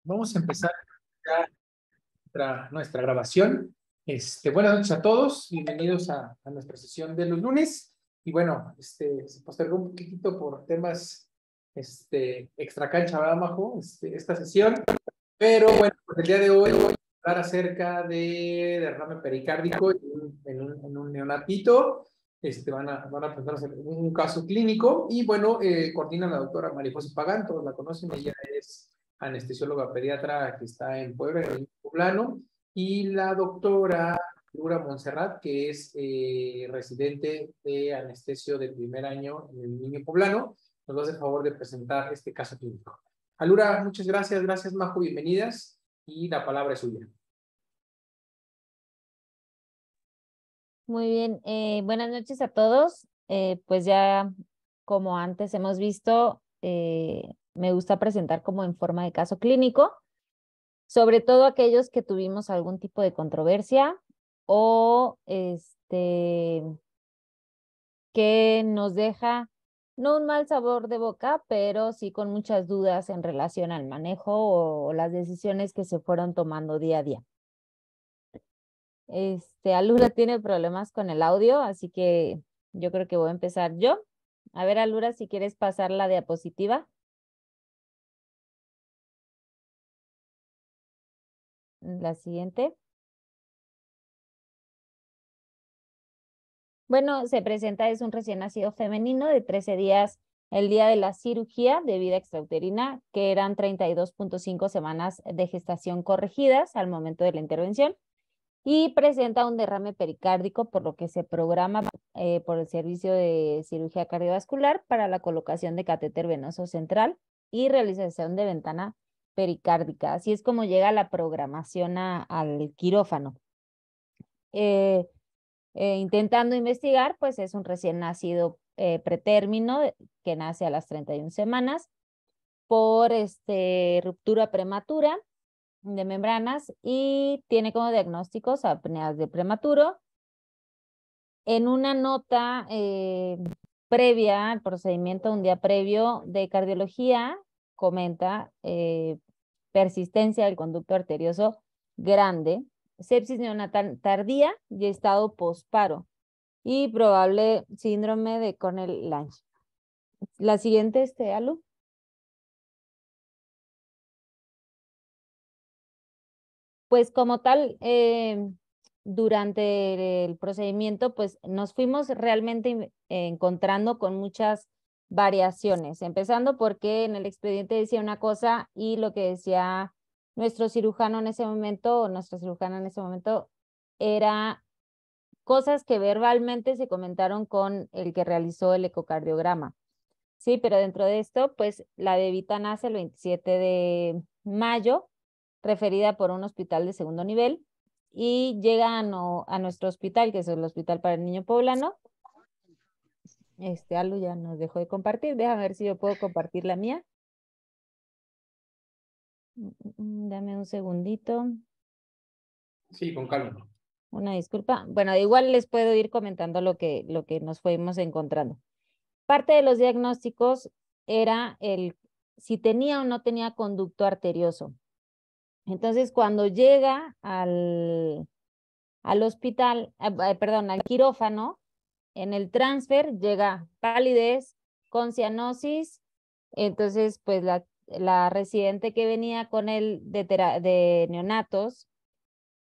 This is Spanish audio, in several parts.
Vamos a empezar ya nuestra grabación. Buenas noches a todos, bienvenidos a nuestra sesión de los lunes. Y bueno, se postergó un poquitito por temas extra cancha, ¿verdad, Majo? Esta sesión. Pero bueno, pues el día de hoy voy a hablar acerca de derrame pericárdico en un neonatito. Van a presentarnos un caso clínico y bueno, coordina la doctora María José Pagán, todos la conocen, ella es anestesióloga pediatra que está en Puebla, en el Poblano, y la doctora Laura Montserrat, que es residente de anestesio del primer año en el Niño Poblano, nos hace el favor de presentar este caso clínico. Alura, muchas gracias, Majo, bienvenidas, y la palabra es suya. Muy bien, buenas noches a todos. Pues ya como antes hemos visto, me gusta presentar como en forma de caso clínico, sobre todo aquellos que tuvimos algún tipo de controversia o que nos deja no un mal sabor de boca, pero sí con muchas dudas en relación al manejo o las decisiones que se fueron tomando día a día. Alura tiene problemas con el audio, así que yo creo que voy a empezar yo. A ver, Alura, si quieres pasar la diapositiva. La siguiente. Bueno, se presenta, es un recién nacido femenino de 13 días el día de la cirugía de vida extrauterina, que eran 32.5 semanas de gestación corregidas al momento de la intervención. Y presenta un derrame pericárdico, por lo que se programa por el servicio de cirugía cardiovascular para la colocación de catéter venoso central y realización de ventana pericárdica. Así es como llega la programación al quirófano. Intentando investigar, pues es un recién nacido pretérmino que nace a las 31 semanas por ruptura prematura de membranas y tiene como diagnósticos apneas de prematuro. En una nota previa al procedimiento, un día previo de cardiología, comenta persistencia del conducto arterioso grande, sepsis neonatal tardía y estado posparo y probable síndrome de Cornell-Lange. La siguiente, Alu. Pues como tal, durante el procedimiento, pues nos fuimos realmente encontrando con muchas variaciones, empezando porque en el expediente decía una cosa y lo que decía nuestro cirujano en ese momento, o nuestra cirujana en ese momento, era cosas que verbalmente se comentaron con el que realizó el ecocardiograma. Sí, pero dentro de esto, pues la bebita nace el 27 de mayo, referida por un hospital de segundo nivel, y llega a nuestro hospital, que es el Hospital para el Niño Poblano. Alu ya nos dejó de compartir. Déjame ver si yo puedo compartir la mía. Dame un segundito. Sí, con calma. Una disculpa. Bueno, igual les puedo ir comentando lo que nos fuimos encontrando. Parte de los diagnósticos era si tenía o no tenía conducto arterioso. Entonces, cuando llega al hospital, perdón, al quirófano, en el transfer llega palidez con cianosis. Entonces, pues la residente que venía con él de neonatos,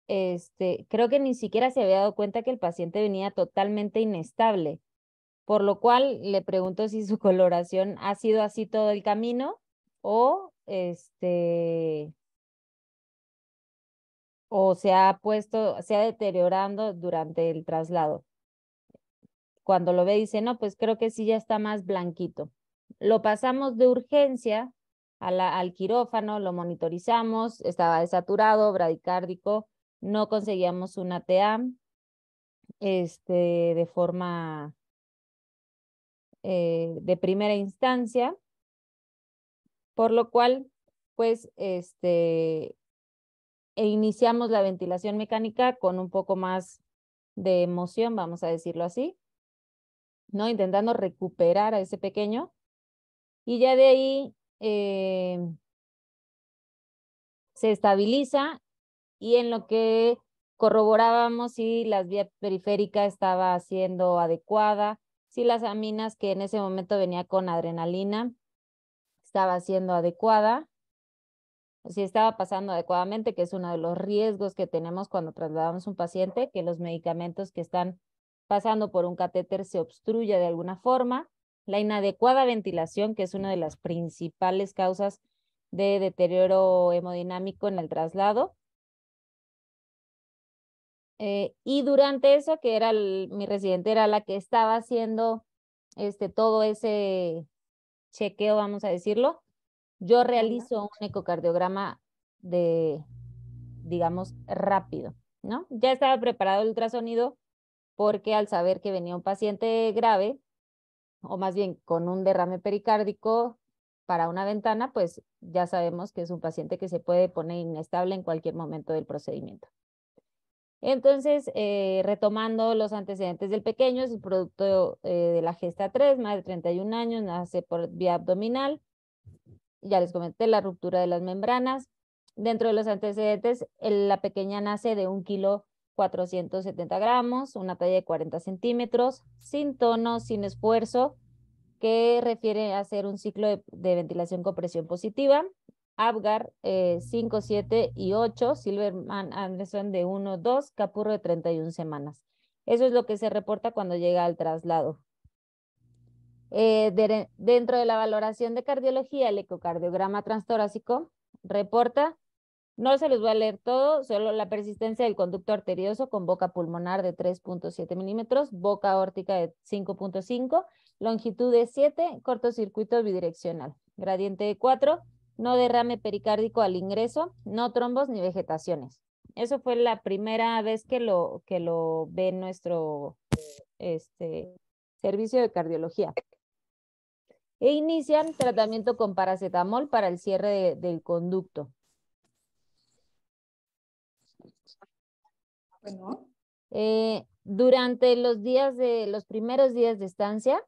creo que ni siquiera se había dado cuenta que el paciente venía totalmente inestable, por lo cual le pregunto si su coloración ha sido así todo el camino o o se ha deteriorando durante el traslado. Cuando lo ve dice, no, pues creo que sí ya está más blanquito. Lo pasamos de urgencia al quirófano, lo monitorizamos, estaba desaturado, bradicárdico, no conseguíamos una TA de forma de primera instancia, por lo cual, pues, iniciamos la ventilación mecánica con un poco más de emoción, vamos a decirlo así, ¿no? Intentando recuperar a ese pequeño. Y ya de ahí se estabiliza y en lo que corroborábamos si la vía periférica estaba siendo adecuada, si las aminas que en ese momento venía con adrenalina estaba siendo adecuada, si estaba pasando adecuadamente, que es uno de los riesgos que tenemos cuando trasladamos un paciente, que los medicamentos que están pasando por un catéter se obstruya de alguna forma, la inadecuada ventilación, que es una de las principales causas de deterioro hemodinámico en el traslado. Y durante eso, que era mi residente, era la que estaba haciendo todo ese chequeo, vamos a decirlo, yo realizo un ecocardiograma digamos, rápido, ¿no? Ya estaba preparado el ultrasonido porque al saber que venía un paciente grave, o más bien con un derrame pericárdico para una ventana, pues ya sabemos que es un paciente que se puede poner inestable en cualquier momento del procedimiento. Entonces, retomando los antecedentes del pequeño, es el producto de la gesta 3, más de 31 años, nace por vía abdominal. Ya les comenté la ruptura de las membranas. Dentro de los antecedentes, la pequeña nace de 1,470 kg, una talla de 40 centímetros, sin tono, sin esfuerzo, que refiere a hacer un ciclo de ventilación con presión positiva. Apgar 5, 7 y 8, Silverman Anderson de 1, 2, Capurro de 31 semanas. Eso es lo que se reporta cuando llega al traslado. Dentro de la valoración de cardiología, el ecocardiograma transtorácico reporta, no se los voy a leer todo, solo la persistencia del conducto arterioso con boca pulmonar de 3,7 milímetros, boca aórtica de 5,5, longitud de 7, cortocircuito bidireccional, gradiente de 4, no derrame pericárdico al ingreso, no trombos ni vegetaciones. Eso fue la primera vez que lo ve nuestro servicio de cardiología. E inician tratamiento con paracetamol para el cierre del conducto. Bueno. Durante los primeros días de estancia,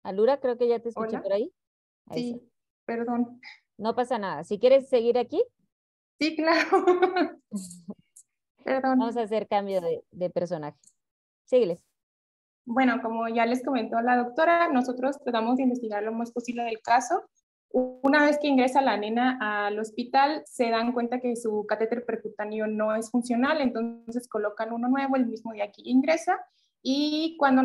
Alura, creo que ya te escuché. Hola. Por ahí. Sí, Eso. perdón. No pasa nada. Si quieres seguir aquí. Sí, claro. Perdón. Vamos a hacer cambio de personaje. Sígueles. Bueno, como ya les comentó la doctora, nosotros tratamos de investigar lo más posible del caso. Una vez que ingresa la nena al hospital, se dan cuenta que su catéter percutáneo no es funcional, entonces colocan uno nuevo el mismo día que ingresa. Y cuando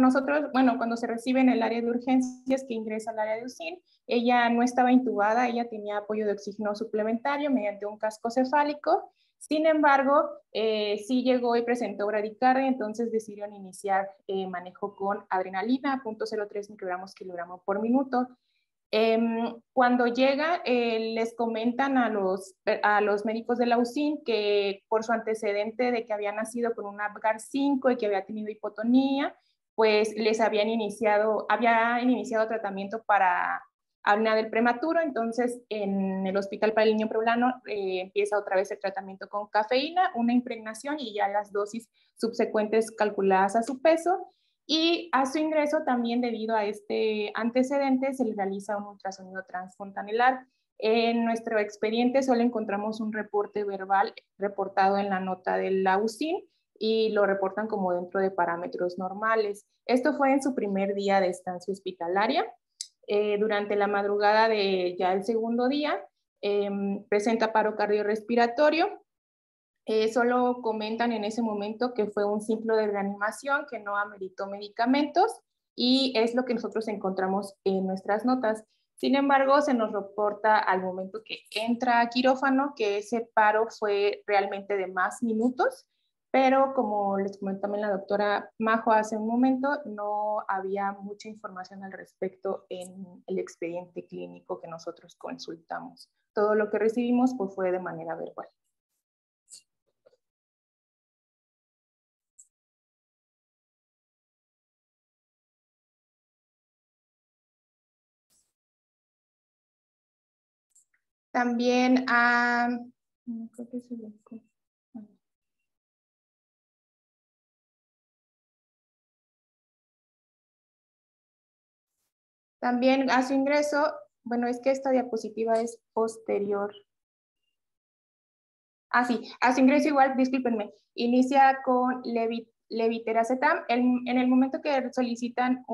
cuando se recibe en el área de urgencias, que ingresa al área de UCIN, ella no estaba intubada, ella tenía apoyo de oxígeno suplementario mediante un casco cefálico. Sin embargo, sí llegó y presentó bradicardia, entonces decidieron iniciar manejo con adrenalina, 0,03 microgramos kilogramo por minuto. Cuando llega, les comentan a los médicos de la UCIN que por su antecedente de que había nacido con un Apgar 5 y que había tenido hipotonía, pues había iniciado tratamiento para apnea del prematuro. Entonces en el Hospital para el Niño Preulano empieza otra vez el tratamiento con cafeína, una impregnación y ya las dosis subsecuentes calculadas a su peso. Y a su ingreso también, debido a este antecedente, se le realiza un ultrasonido transfontanelar. En nuestro expediente solo encontramos un reporte verbal reportado en la nota de la UCIN y lo reportan como dentro de parámetros normales. Esto fue en su primer día de estancia hospitalaria. Durante la madrugada de ya el segundo día, presenta paro cardiorrespiratorio. Solo comentan en ese momento que fue un ciclo de reanimación que no ameritó medicamentos y es lo que nosotros encontramos en nuestras notas. Sin embargo, se nos reporta al momento que entra a quirófano que ese paro fue realmente de más minutos, pero como les comentó también la doctora Majo hace un momento, no había mucha información al respecto en el expediente clínico que nosotros consultamos. Todo lo que recibimos pues, fue de manera verbal. También creo que se también a su ingreso Bueno, es que esta diapositiva es posterior. Ah, sí, a su ingreso igual, discúlpenme, inicia con levetiracetam. En el momento que solicitan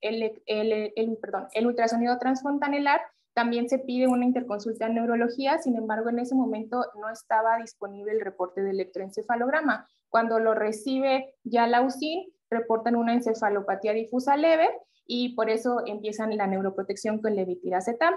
el ultrasonido transfontanelar, también se pide una interconsulta en neurología. Sin embargo, en ese momento no estaba disponible el reporte de electroencefalograma. Cuando lo recibe ya la UCIN, reportan una encefalopatía difusa leve y por eso empiezan la neuroprotección con levetiracetam.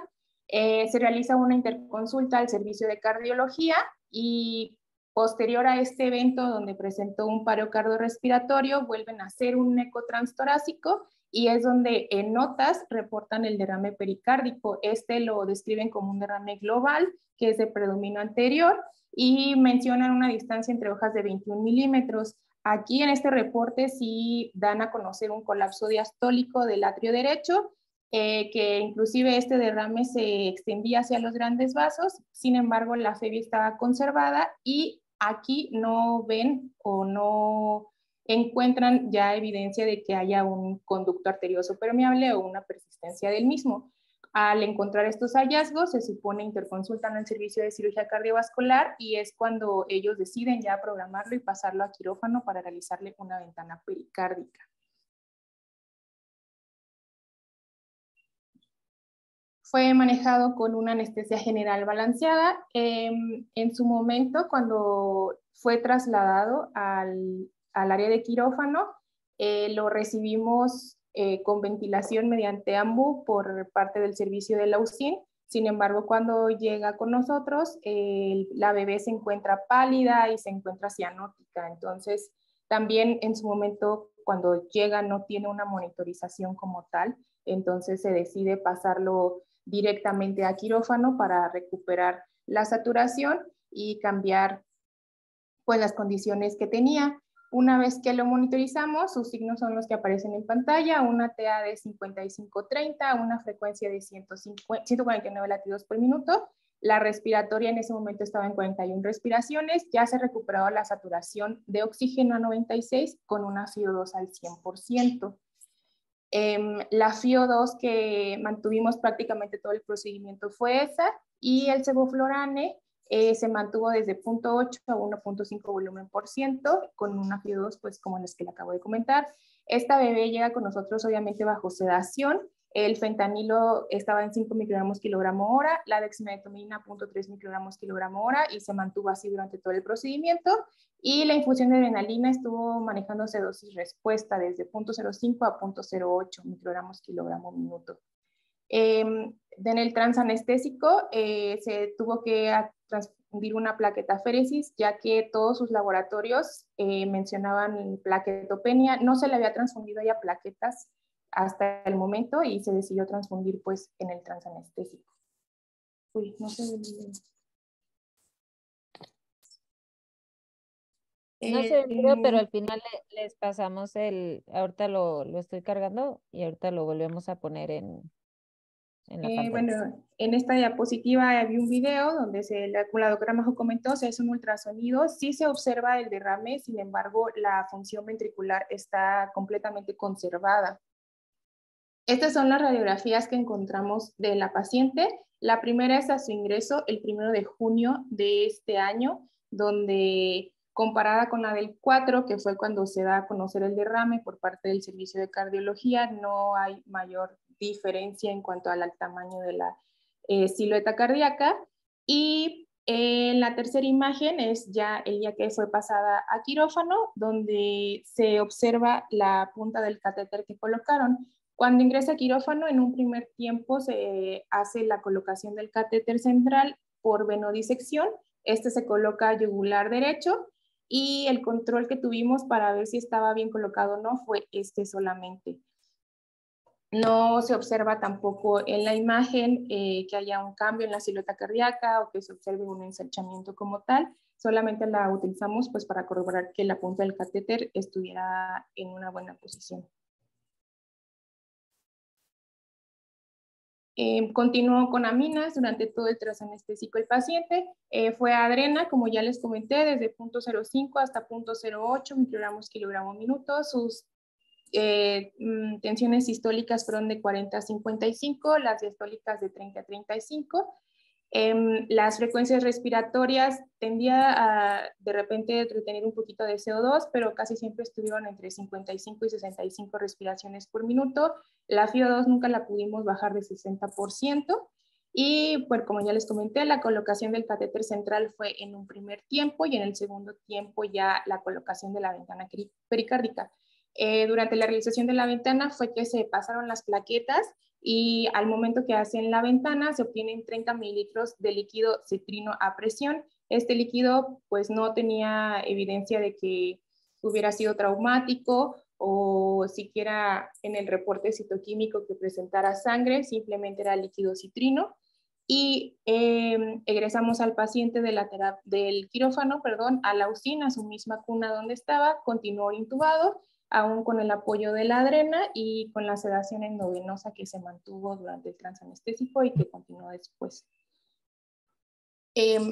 Se realiza una interconsulta al servicio de cardiología y posterior a este evento donde presentó un paro cardiorrespiratorio, vuelven a hacer un eco transtorácico y es donde en notas reportan el derrame pericárdico. Este lo describen como un derrame global, que es de predominio anterior, y mencionan una distancia entre hojas de 21 milímetros. Aquí en este reporte sí dan a conocer un colapso diastólico del atrio derecho, que inclusive este derrame se extendía hacia los grandes vasos. Sin embargo, la febia estaba conservada y aquí no ven o no encuentran ya evidencia de que haya un conducto arterioso permeable o una persistencia del mismo. Al encontrar estos hallazgos, se supone interconsultan al servicio de cirugía cardiovascular y es cuando ellos deciden ya programarlo y pasarlo a quirófano para realizarle una ventana pericárdica. Fue manejado con una anestesia general balanceada. En su momento, cuando fue trasladado al área de quirófano, lo recibimos con ventilación mediante AMBU por parte del servicio de la UCIN. Sin embargo, cuando llega con nosotros, la bebé se encuentra pálida y se encuentra cianótica. Entonces, también en su momento, cuando llega, no tiene una monitorización como tal. Entonces, se decide pasarlo directamente a quirófano para recuperar la saturación y cambiar pues las condiciones que tenía. Una vez que lo monitorizamos, sus signos son los que aparecen en pantalla: una TA de 55-30, una frecuencia de 149 latidos por minuto. La respiratoria en ese momento estaba en 41 respiraciones, ya se recuperaba la saturación de oxígeno a 96 con una FiO2 al 100%. La FiO2 que mantuvimos prácticamente todo el procedimiento fue esa, y el sevoflurane se mantuvo desde 0.8 a 1.5 volumen por ciento, con una FiO2 pues como las que le acabo de comentar. Esta bebé llega con nosotros obviamente bajo sedación. El fentanilo estaba en 5 microgramos kilogramo hora, la dexmedetomidina 0.3 microgramos kilogramo hora, y se mantuvo así durante todo el procedimiento. Y la infusión de adrenalina estuvo manejándose dosis respuesta desde 0.05 a 0.08 microgramos kilogramo minuto. En el transanestésico se tuvo que transfundir una plaquetaféresis, ya que todos sus laboratorios mencionaban plaquetopenia. No se le había transfundido ya plaquetas hasta el momento y se decidió transfundir pues en el transanestésico. Uy, no sé. No se envió, pero al final les pasamos ahorita lo estoy cargando y ahorita lo volvemos a poner en la pantalla. Bueno, en esta diapositiva había un video donde la doctora Majo comentó, se hace un ultrasonido, sí se observa el derrame, sin embargo, la función ventricular está completamente conservada. Estas son las radiografías que encontramos de la paciente. La primera es a su ingreso el 1 de junio de este año, donde comparada con la del 4, que fue cuando se da a conocer el derrame por parte del servicio de cardiología, no hay mayor diferencia en cuanto al tamaño de la silueta cardíaca. Y la tercera imagen es ya el día que fue pasada a quirófano, donde se observa la punta del catéter que colocaron. Cuando ingresa a quirófano, en un primer tiempo se hace la colocación del catéter central por venodisección. Este se coloca yugular derecho, y el control que tuvimos para ver si estaba bien colocado o no fue este solamente. No se observa tampoco en la imagen que haya un cambio en la silueta cardíaca o que se observe un ensanchamiento como tal. Solamente la utilizamos pues para corroborar que la punta del catéter estuviera en una buena posición. Continuó con aminas durante todo el transanestésico el paciente. Fue adrena, como ya les comenté, desde 0.05 hasta 0.08 microgramos kilogramo minuto. Sus tensiones sistólicas fueron de 40 a 55, las diastólicas de 30 a 35. Las frecuencias respiratorias tendía a de repente retener un poquito de CO2, pero casi siempre estuvieron entre 55 y 65 respiraciones por minuto. La FiO2 nunca la pudimos bajar de 60%. Y pues como ya les comenté, la colocación del catéter central fue en un primer tiempo y en el segundo tiempo ya la colocación de la ventana pericárdica. Durante la realización de la ventana fue que se pasaron las plaquetas y al momento que hacen la ventana se obtienen 30 mililitros de líquido citrino a presión. Este líquido pues no tenía evidencia de que hubiera sido traumático o siquiera en el reporte citoquímico que presentara sangre, simplemente era líquido citrino. Y egresamos al paciente del quirófano, a la UCI, a su misma cuna donde estaba, continuó intubado, aún con el apoyo de la adrena y con la sedación endovenosa que se mantuvo durante el transanestésico y que continuó después.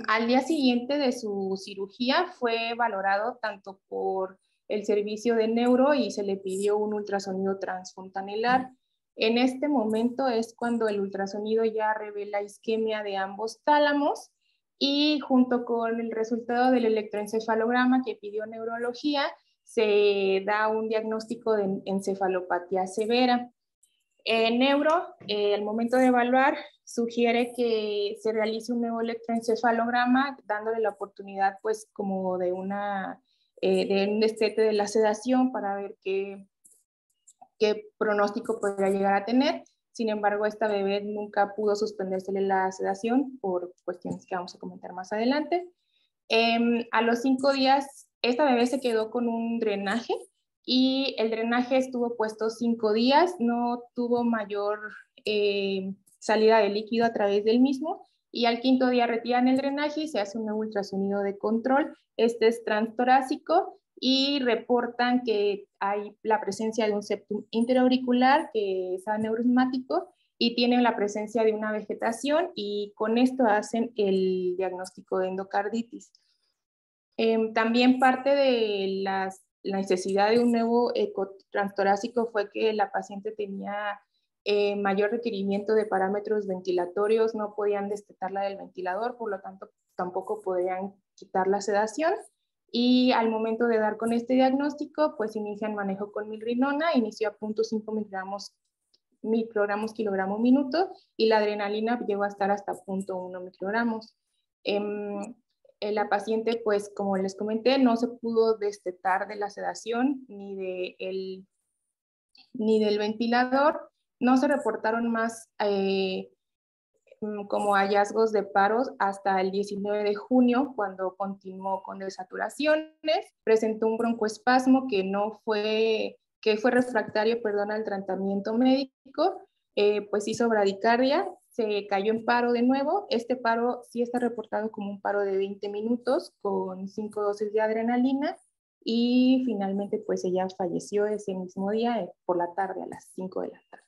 Al día siguiente de su cirugía fue valorado tanto por el servicio de neuro y se le pidió un ultrasonido transfontanelar. En este momento es cuando el ultrasonido ya revela isquemia de ambos tálamos y junto con el resultado del electroencefalograma que pidió neurología, se da un diagnóstico de encefalopatía severa. Neuro, al momento de evaluar, sugiere que se realice un nuevo electroencefalograma, dándole la oportunidad, pues, como de un destete de la sedación para ver qué pronóstico podría llegar a tener. Sin embargo, esta bebé nunca pudo suspendérsele la sedación por cuestiones que vamos a comentar más adelante. A los 5 días, esta bebé se quedó con un drenaje y el drenaje estuvo puesto 5 días, no tuvo mayor salida de líquido a través del mismo, y al 5.º día retiran el drenaje y se hace un nuevo ultrasonido de control. Este es transtorácico y reportan que hay la presencia de un septum interauricular que es aneurismático y tienen la presencia de una vegetación, y con esto hacen el diagnóstico de endocarditis. También parte de la necesidad de un nuevo ecotranstorácico fue que la paciente tenía mayor requerimiento de parámetros ventilatorios, no podían destetarla del ventilador, por lo tanto tampoco podían quitar la sedación. Y al momento de dar con este diagnóstico, pues inician manejo con milrinona, inició a 0.5 microgramos kilogramo minuto, y la adrenalina llegó a estar hasta 0.1 microgramos. La paciente, pues como les comenté, no se pudo destetar de la sedación ni del ventilador. No se reportaron más como hallazgos de paros hasta el 19 de junio, cuando continuó con desaturaciones. Presentó un broncoespasmo que fue refractario, al tratamiento médico, pues hizo bradicardia, se cayó en paro de nuevo. Este paro sí está reportado como un paro de 20 minutos con 5 dosis de adrenalina, y finalmente pues ella falleció ese mismo día por la tarde, a las 5 de la tarde.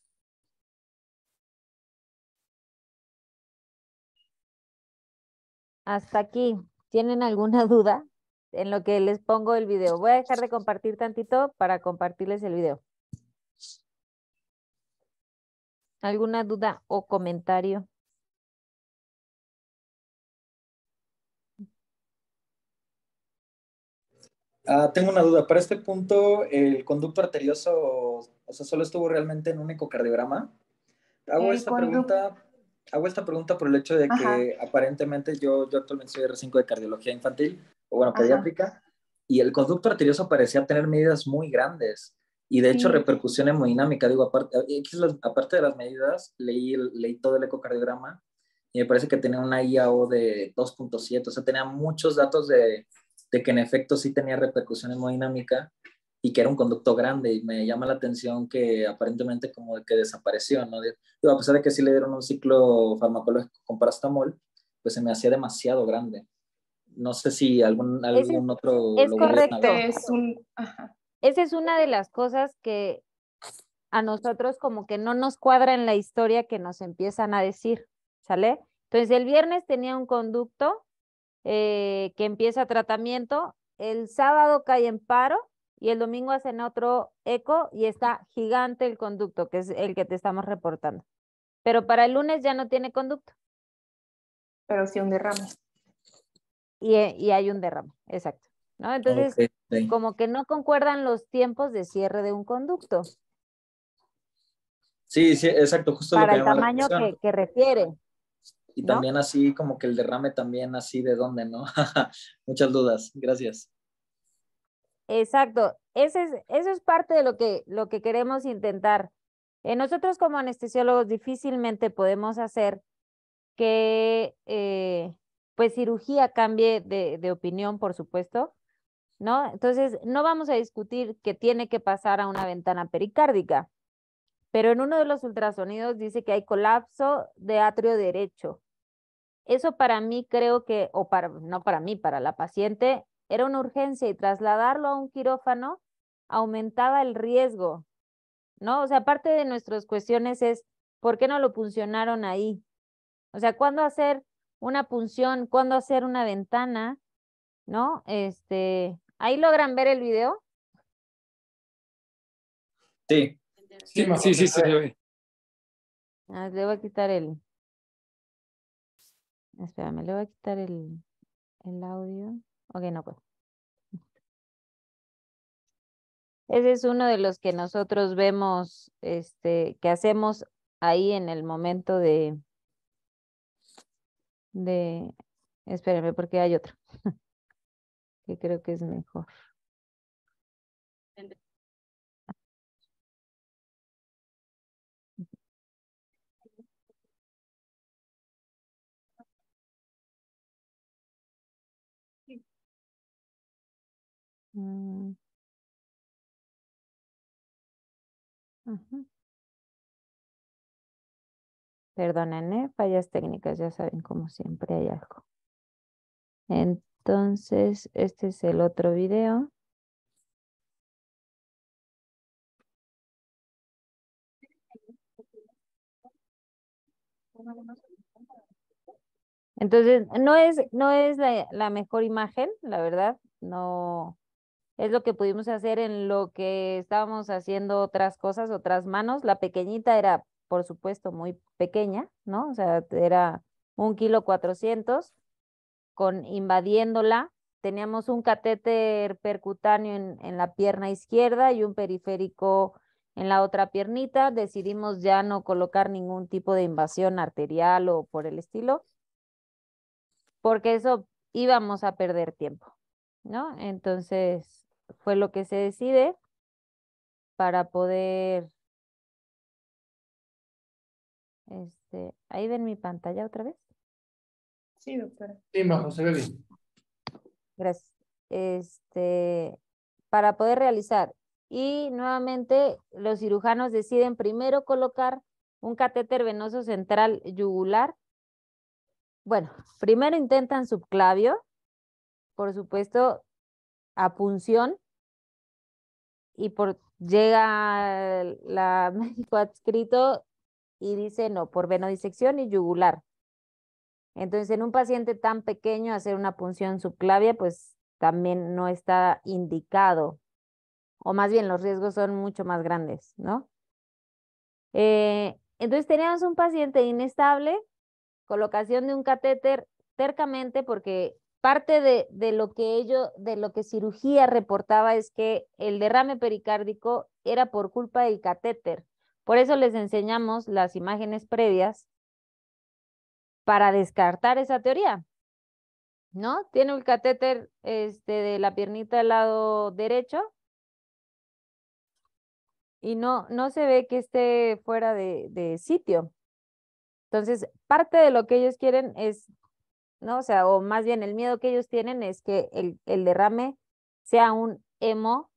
Hasta aquí. ¿Tienen alguna duda en lo que les pongo el video? Voy a dejar de compartir tantito para compartirles el video. ¿Alguna duda o comentario? Tengo una duda. Para este punto, ¿el conducto arterioso, o sea, solo estuvo realmente en un ecocardiograma? Hago esta pregunta por el hecho de que aparentemente yo actualmente soy R5 de cardiología infantil, o bueno, pediátrica, y el conducto arterioso parecía tener medidas muy grandes, y de hecho repercusión hemodinámica. Digo, aparte de las medidas, leí todo el ecocardiograma, y me parece que tenía una IAO de 2.7, o sea, tenía muchos datos de que en efecto sí tenía repercusión hemodinámica y que era un conducto grande, y me llama la atención que aparentemente como que desapareció, ¿no? Digo, a pesar de que sí le dieron un ciclo farmacológico con paracetamol, pues se me hacía demasiado grande. No sé si algún otro es lo correcto. Esa es una de las cosas que a nosotros como que no nos cuadra en la historia que nos empiezan a decir, ¿sale? Entonces el viernes tenía un conducto que empieza tratamiento, el sábado cae en paro y el domingo hacen otro eco y está gigante el conducto, que es el que te estamos reportando. Pero para el lunes ya no tiene conducto. Pero sí un derrame. Y hay un derrame, exacto, ¿no? Entonces, Ok. como que no concuerdan los tiempos de cierre de un conducto Sí, sí, exacto, justo lo para que el llama la tamaño atención. que refiere, Y ¿no? también así como que el derrame también así de dónde, ¿no? Muchas dudas, gracias. Exacto, eso es parte de lo que queremos intentar. Nosotros como anestesiólogos difícilmente podemos hacer que pues cirugía cambie de opinión, por supuesto, ¿no? Entonces, no vamos a discutir que tiene que pasar a una ventana pericárdica, pero en uno de los ultrasonidos dice que hay colapso de atrio derecho. Eso para mí creo que, o para, no para mí, para la paciente, era una urgencia y trasladarlo a un quirófano aumentaba el riesgo, ¿no? O sea, parte de nuestras cuestiones es, ¿por qué no lo puncionaron ahí? O sea, ¿cuándo hacer una punción? ¿Cuándo hacer una ventana? ¿No? ¿Ahí logran ver el video? Sí. Sí, Se ve. Le voy a quitar espérame, le voy a quitar el audio. Ok, no puedo. Ese es uno de los que nosotros vemos, que hacemos ahí en el momento espérenme, porque hay otro, que creo que es mejor. Mm, ujú. Perdonen, fallas técnicas, ya saben, como siempre hay algo. Entonces, este es el otro video. Entonces, no es la mejor imagen, la verdad, no es lo que pudimos hacer en lo que estábamos haciendo otras cosas, otras manos. La pequeñita era, por supuesto, muy pequeña, ¿no? O sea, era 1,400 kg, invadiéndola. Teníamos un catéter percutáneo en la pierna izquierda y un periférico en la otra piernita. Decidimos ya no colocar ningún tipo de invasión arterial o por el estilo, porque eso íbamos a perder tiempo, ¿no? Entonces, fue lo que se decide para poder, ahí ven mi pantalla otra vez. Sí, doctora. Sí, Majo, se ve bien. Gracias. Para poder realizar. Y nuevamente los cirujanos deciden primero colocar un catéter venoso central yugular. Bueno, primero intentan subclavio, por supuesto, a punción, y llega la médico adscrito y dice no, por venodisección y yugular. Entonces, en un paciente tan pequeño, hacer una punción subclavia, pues también no está indicado, o más bien los riesgos son mucho más grandes, ¿no? Entonces, teníamos un paciente inestable, colocación de un catéter tercamente, porque parte de lo que cirugía reportaba es que el derrame pericárdico era por culpa del catéter. Por eso les enseñamos las imágenes previas para descartar esa teoría, ¿no? Tiene el catéter de la piernita del lado derecho y no se ve que esté fuera de sitio. Entonces, parte de lo que ellos quieren es, ¿no? O sea, o más bien el miedo que ellos tienen es que el derrame sea un hemo,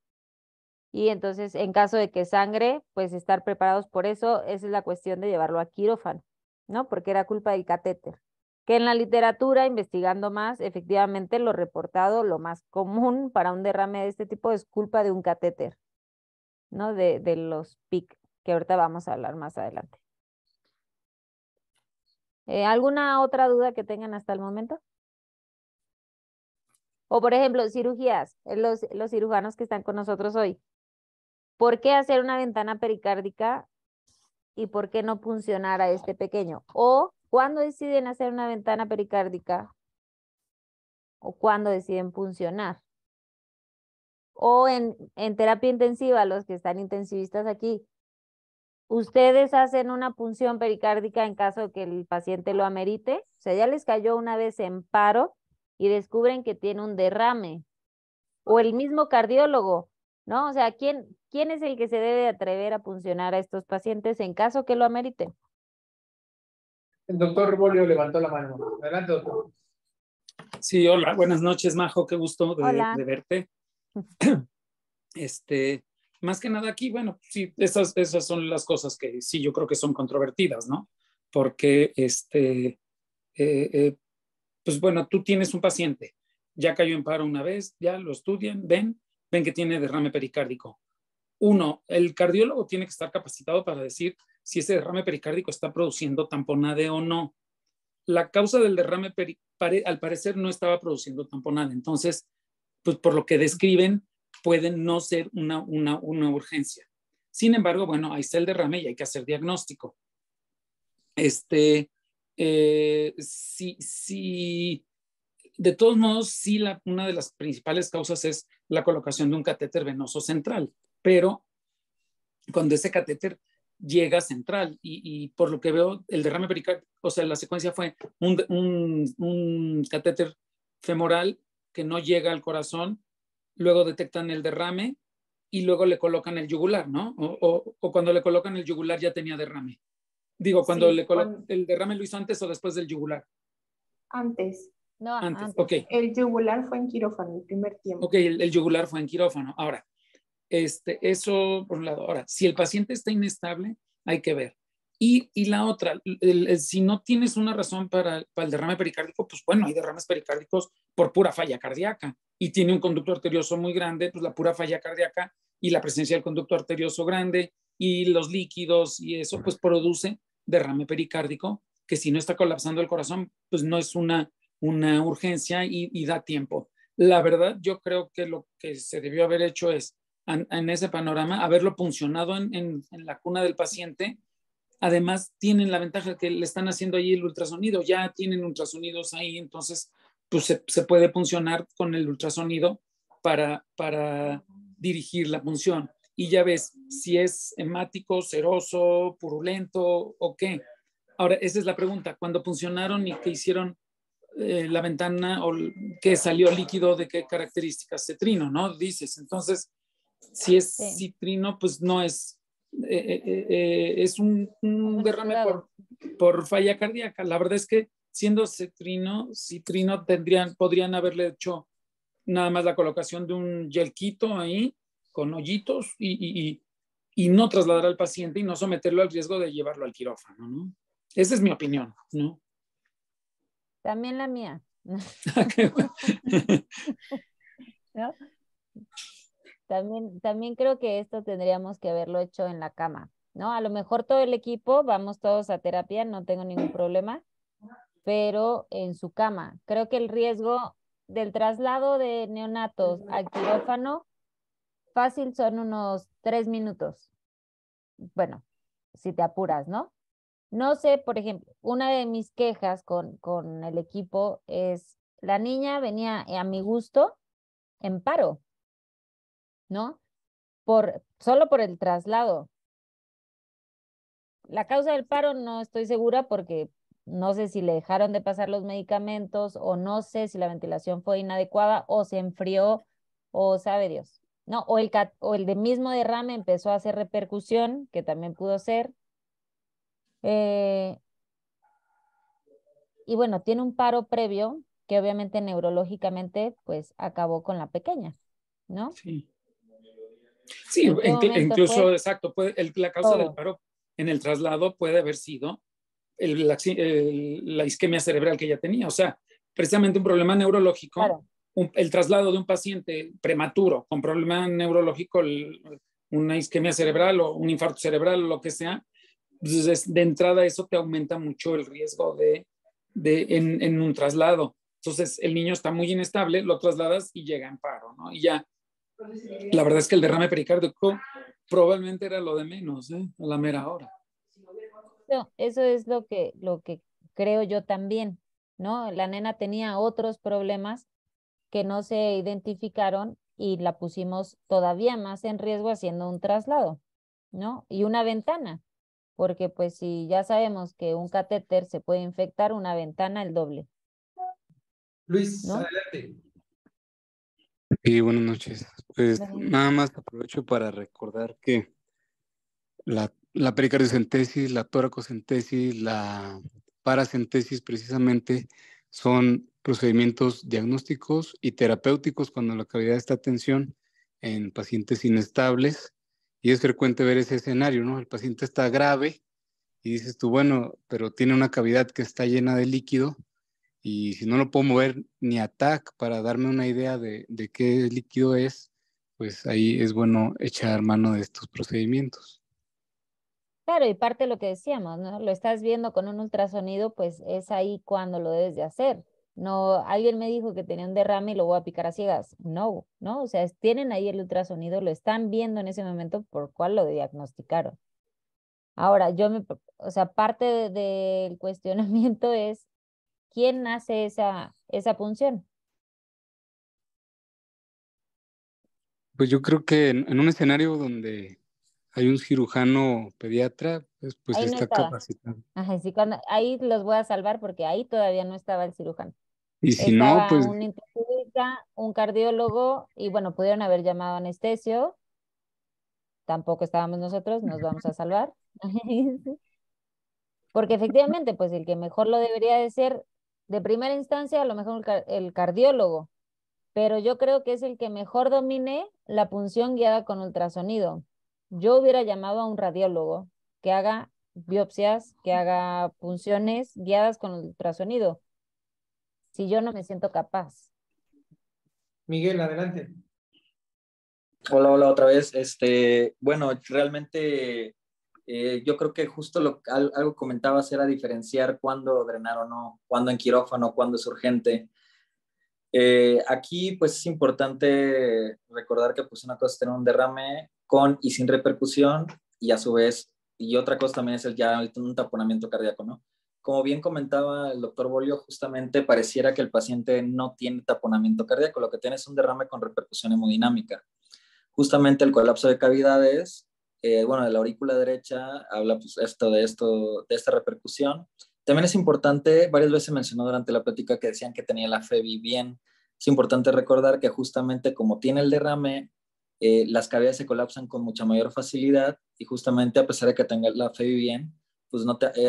y entonces en caso de que sangre, pues estar preparados por eso. Esa es la cuestión de llevarlo a quirófano, ¿no? Porque era culpa del catéter. Que en la literatura, investigando más, efectivamente lo reportado, lo más común para un derrame de este tipo es culpa de un catéter, ¿no? De los PIC, que ahorita vamos a hablar más adelante. ¿Alguna otra duda que tengan hasta el momento? O por ejemplo, cirugías, los cirujanos que están con nosotros hoy. ¿Por qué hacer una ventana pericárdica y por qué no puncionar a este pequeño? O ¿cuándo deciden hacer una ventana pericárdica? ¿O cuándo deciden puncionar? O en terapia intensiva, los que están intensivistas aquí, ¿ustedes hacen una punción pericárdica en caso de que el paciente lo amerite? O sea, ya les cayó una vez en paro y descubren que tiene un derrame. O el mismo cardiólogo, ¿no? O sea, ¿quién es el que se debe atrever a puncionar a estos pacientes en caso que lo ameriten? El doctor Bolio levantó la mano. Adelante, doctor. Sí, hola, buenas noches, Majo, qué gusto de verte. Más que nada aquí, bueno, sí, esas son las cosas que sí, yo creo que son controvertidas, ¿no? Porque, pues bueno, tú tienes un paciente, ya cayó en paro una vez, ya lo estudian, ven que tiene derrame pericárdico. Uno, el cardiólogo tiene que estar capacitado para decir si ese derrame pericárdico está produciendo tamponade o no. La causa del derrame al parecer no estaba produciendo tamponade, entonces, pues por lo que describen, puede no ser una urgencia. Sin embargo, bueno, ahí está el derrame y hay que hacer diagnóstico. Sí, de todos modos, sí, una de las principales causas es la colocación de un catéter venoso central, pero cuando ese catéter llega central y por lo que veo, el derrame pericárdico, o sea, la secuencia fue un catéter femoral que no llega al corazón, luego detectan el derrame y luego le colocan el yugular, ¿no? O cuando le colocan el yugular ya tenía derrame. Digo, cuando sí, el derrame lo hizo antes o después del yugular. Antes. No, antes. Ok. El yugular fue en quirófano el primer tiempo. Ok, el yugular fue en quirófano. Ahora, eso por un lado. Ahora, si el paciente está inestable, hay que ver. Y la otra, si no tienes una razón para el derrame pericárdico, pues bueno, hay derrames pericárdicos por pura falla cardíaca y tiene un conducto arterioso muy grande, pues la pura falla cardíaca y la presencia del conducto arterioso grande y los líquidos y eso pues produce derrame pericárdico que si no está colapsando el corazón, pues no es una urgencia y da tiempo. La verdad, yo creo que lo que se debió haber hecho es en ese panorama, haberlo puncionado en la cuna del paciente. Además, tienen la ventaja que le están haciendo ahí el ultrasonido, ya tienen ultrasonidos ahí, entonces pues se puede puncionar con el ultrasonido para dirigir la punción. Y ya ves si es hemático, seroso, purulento o qué. Ahora, esa es la pregunta. Cuando puncionaron y que hicieron la ventana o que salió líquido, ¿de qué características? Cetrino, ¿no? Dices. Entonces, si es citrino, pues no es, es un derrame por falla cardíaca. La verdad es que siendo citrino podrían haberle hecho nada más la colocación de un yelquito ahí con hoyitos y no trasladar al paciente y no someterlo al riesgo de llevarlo al quirófano, ¿no? Esa es mi opinión, ¿no? También la mía. ¿No? También creo que esto tendríamos que haberlo hecho en la cama, ¿no? A lo mejor todo el equipo, vamos todos a terapia, no tengo ningún problema, pero en su cama. Creo que el riesgo del traslado de neonatos al quirófano fácil son unos 3 minutos. Bueno, si te apuras, ¿no? No sé, por ejemplo, una de mis quejas con el equipo es, la niña venía a mi gusto en paro, ¿no? Solo por el traslado. La causa del paro no estoy segura porque no sé si le dejaron de pasar los medicamentos o no sé si la ventilación fue inadecuada o se enfrió o sabe Dios. No, o el de mismo derrame empezó a hacer repercusión, que también pudo ser. Y bueno, tiene un paro previo que obviamente neurológicamente pues acabó con la pequeña, ¿no? Sí. Sí, incluso, fue? Exacto, la causa del paro en el traslado puede haber sido la isquemia cerebral que ella tenía, o sea, precisamente un problema neurológico, claro. El traslado de un paciente prematuro con problema neurológico, una isquemia cerebral o un infarto cerebral o lo que sea, pues de entrada eso te aumenta mucho el riesgo en un traslado. Entonces, el niño está muy inestable, lo trasladas y llega en paro, ¿no? Y ya, la verdad es que el derrame pericárdico probablemente era lo de menos, a la mera hora. No, eso es lo que creo yo también, ¿no? La nena tenía otros problemas que no se identificaron y la pusimos todavía más en riesgo haciendo un traslado, ¿no? Y una ventana, porque pues si ya sabemos que un catéter se puede infectar, una ventana el doble. Luis, ¿no? adelante. Sí, buenas noches. Pues Bueno, nada más aprovecho para recordar que la pericardiocentesis, la toracocentesis, la paracentesis precisamente son procedimientos diagnósticos y terapéuticos cuando la cavidad está en tensión en pacientes inestables, y es frecuente ver ese escenario, ¿no? El paciente está grave y dices tú, bueno, pero tiene una cavidad que está llena de líquido, y si no lo puedo mover ni a TAC para darme una idea de qué líquido es, pues ahí es bueno echar mano de estos procedimientos. claro, y parte de lo que decíamos, ¿no? Lo estás viendo con un ultrasonido, pues es ahí cuando lo debes de hacer. No, alguien me dijo que tenía un derrame y lo voy a picar a ciegas. No, ¿no? O sea, tienen ahí el ultrasonido, lo están viendo en ese momento por cuál lo diagnosticaron. Ahora, o sea, parte del cuestionamiento es, ¿quién hace esa punción? Pues yo creo que en un escenario donde hay un cirujano pediatra, pues Ahí no está estaba. capacitado. Ajá, sí, ahí los voy a salvar porque ahí todavía no estaba el cirujano. Y si no, Estaba pues un intensivista, un cardiólogo y bueno, pudieron haber llamado anestesio. Tampoco estábamos nosotros, nos vamos a salvar. Porque efectivamente, pues el que mejor lo debería de ser de primera instancia, a lo mejor el cardiólogo, pero yo creo que es el que mejor domine la punción guiada con ultrasonido. Yo hubiera llamado a un radiólogo que haga biopsias, que haga punciones guiadas con ultrasonido, si yo no me siento capaz. Miguel, adelante. Hola, hola otra vez. Bueno, realmente yo creo que justo algo comentabas era diferenciar cuándo drenar o no, cuándo en quirófano, cuándo es urgente. Aquí pues es importante recordar que pues una cosa es tener un derrame con y sin repercusión, y a su vez, y otra cosa también es un taponamiento cardíaco, ¿no? Como bien comentaba el doctor Bolio, justamente pareciera que el paciente no tiene taponamiento cardíaco, lo que tiene es un derrame con repercusión hemodinámica. Justamente el colapso de cavidades, bueno, de la aurícula derecha, habla pues de esta repercusión. También es importante, varias veces mencionó durante la plática que decían que tenía la FEBI bien. Es importante recordar que justamente como tiene el derrame, las cavidades se colapsan con mucha mayor facilidad, y justamente a pesar de que tenga la FEBI bien, pues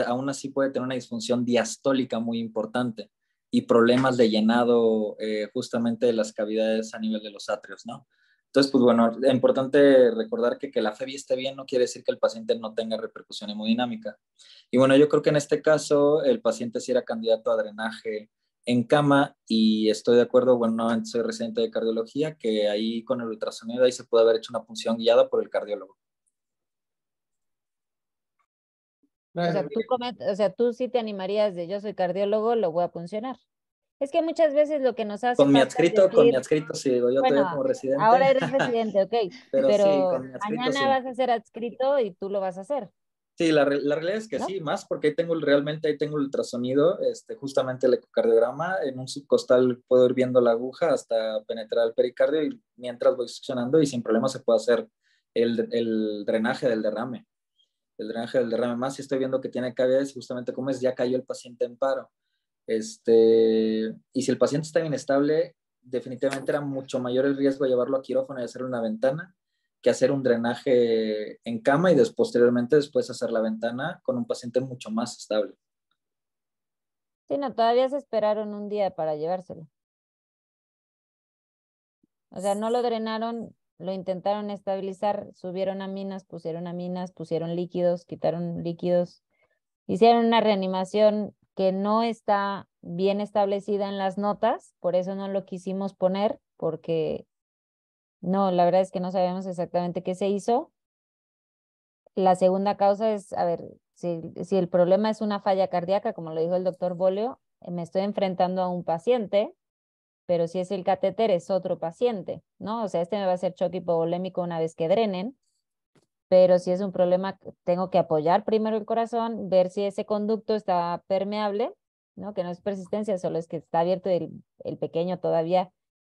aún así puede tener una disfunción diastólica muy importante y problemas de llenado justamente de las cavidades a nivel de los atrios, ¿no? Entonces, pues bueno, es importante recordar que la FEBI esté bien no quiere decir que el paciente no tenga repercusión hemodinámica. Y bueno, yo creo que en este caso el paciente sí era candidato a drenaje en cama, y estoy de acuerdo, bueno, no soy residente de cardiología, que ahí con el ultrasonido ahí se puede haber hecho una punción guiada por el cardiólogo. O sea, tú sí te animarías de yo soy cardiólogo, lo voy a puncionar. Es que muchas veces lo que nos hace Con mi falta es adscrito, sí, digo, yo todavía como bueno, residente. ahora eres residente, ok, Pero sí, pero con mi adscrito mañana sí. vas a ser adscrito y tú lo vas a hacer. Sí, la realidad es que ¿no? sí, más porque realmente ahí tengo el ultrasonido, justamente el ecocardiograma, en un subcostal puedo ir viendo la aguja hasta penetrar el pericardio, y mientras voy succionando y sin problema se puede hacer el drenaje del derrame. El drenaje del derrame, más si estoy viendo que tiene cavidades, justamente como ya cayó el paciente en paro. Y si el paciente está inestable, definitivamente era mucho mayor el riesgo de llevarlo a quirófano y hacerle una ventana, que hacer un drenaje en cama y posteriormente después hacer la ventana con un paciente mucho más estable. Sí, no, todavía se esperaron un día para llevárselo. O sea, no lo drenaron, lo intentaron estabilizar, subieron aminas, pusieron líquidos, quitaron líquidos, hicieron una reanimación que no está bien establecida en las notas, por eso no lo quisimos poner, porque no, la verdad es que no sabemos exactamente qué se hizo. La segunda causa es, a ver, si el problema es una falla cardíaca, como lo dijo el doctor Bolio, me estoy enfrentando a un paciente, pero si es el catéter es otro paciente, ¿no? O sea, este me va a hacer choque hipovolémico una vez que drenen, pero si es un problema, tengo que apoyar primero el corazón, ver si ese conducto está permeable, ¿no? Que no es persistencia, solo es que está abierto y el pequeño todavía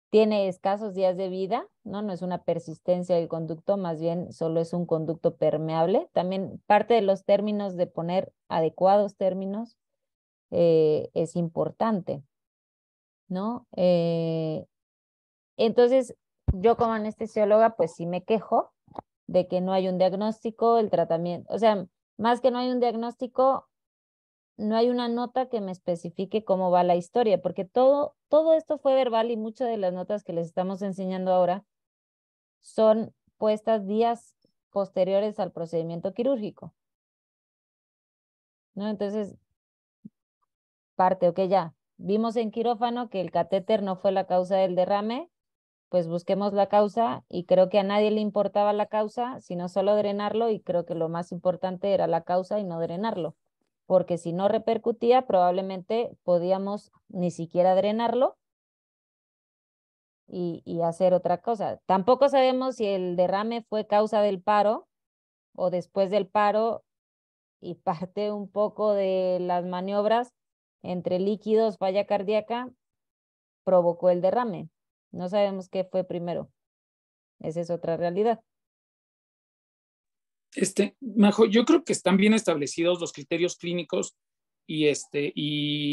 tiene escasos días de vida, ¿no? No es una persistencia del conducto, más bien solo es un conducto permeable. También parte de los términos de poner adecuados términos es importante, ¿no? Entonces, yo como anestesióloga, pues sí me quejo de que no hay un diagnóstico, el tratamiento, o sea, más que no hay un diagnóstico, no hay una nota que me especifique cómo va la historia, porque todo esto fue verbal y muchas de las notas que les estamos enseñando ahora son puestas días posteriores al procedimiento quirúrgico, ¿no? Entonces, ok, ya, vimos en quirófano que el catéter no fue la causa del derrame, pues busquemos la causa y creo que a nadie le importaba la causa, sino solo drenarlo y creo que lo más importante era la causa y no drenarlo, porque si no repercutía probablemente podíamos ni siquiera drenarlo y hacer otra cosa. Tampoco sabemos si el derrame fue causa del paro o después del paro y parte un poco de las maniobras entre líquidos, falla cardíaca, provocó el derrame. No sabemos qué fue primero. Esa es otra realidad. Majo, yo creo que están bien establecidos los criterios clínicos y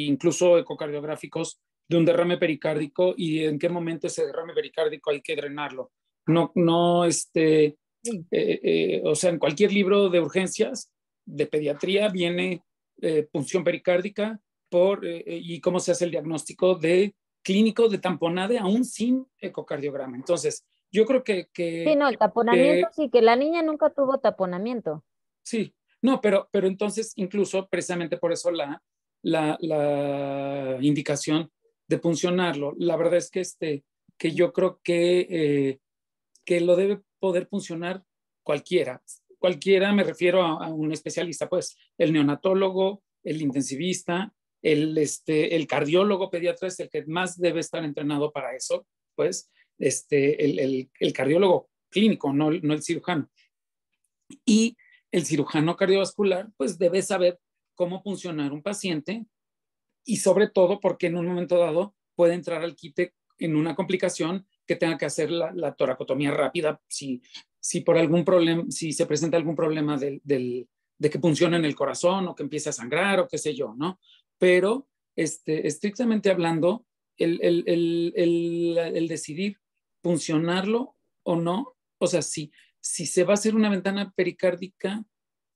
incluso ecocardiográficos de un derrame pericárdico y en qué momento ese derrame pericárdico hay que drenarlo. No, o sea, en cualquier libro de urgencias de pediatría viene punción pericárdica y cómo se hace el diagnóstico de clínico de tamponade aún sin ecocardiograma. Entonces, yo creo que sí, no, el taponamiento, sí, que la niña nunca tuvo taponamiento. Sí, no, pero entonces incluso precisamente por eso la indicación de puncionarlo. La verdad es que yo creo que lo debe poder funcionar cualquiera. Cualquiera, me refiero a un especialista, pues el neonatólogo, el intensivista, el cardiólogo pediatra es el que más debe estar entrenado para eso, pues el cardiólogo clínico, no el cirujano. Y el cirujano cardiovascular, pues debe saber cómo funcionar un paciente y sobre todo porque en un momento dado puede entrar al quite en una complicación que tenga que hacer la toracotomía rápida si por algún problema, si se presenta algún problema de que funcione en el corazón o que empiece a sangrar o qué sé yo, ¿no? Pero estrictamente hablando, el decidir funcionarlo o no, o sea, si se va a hacer una ventana pericárdica,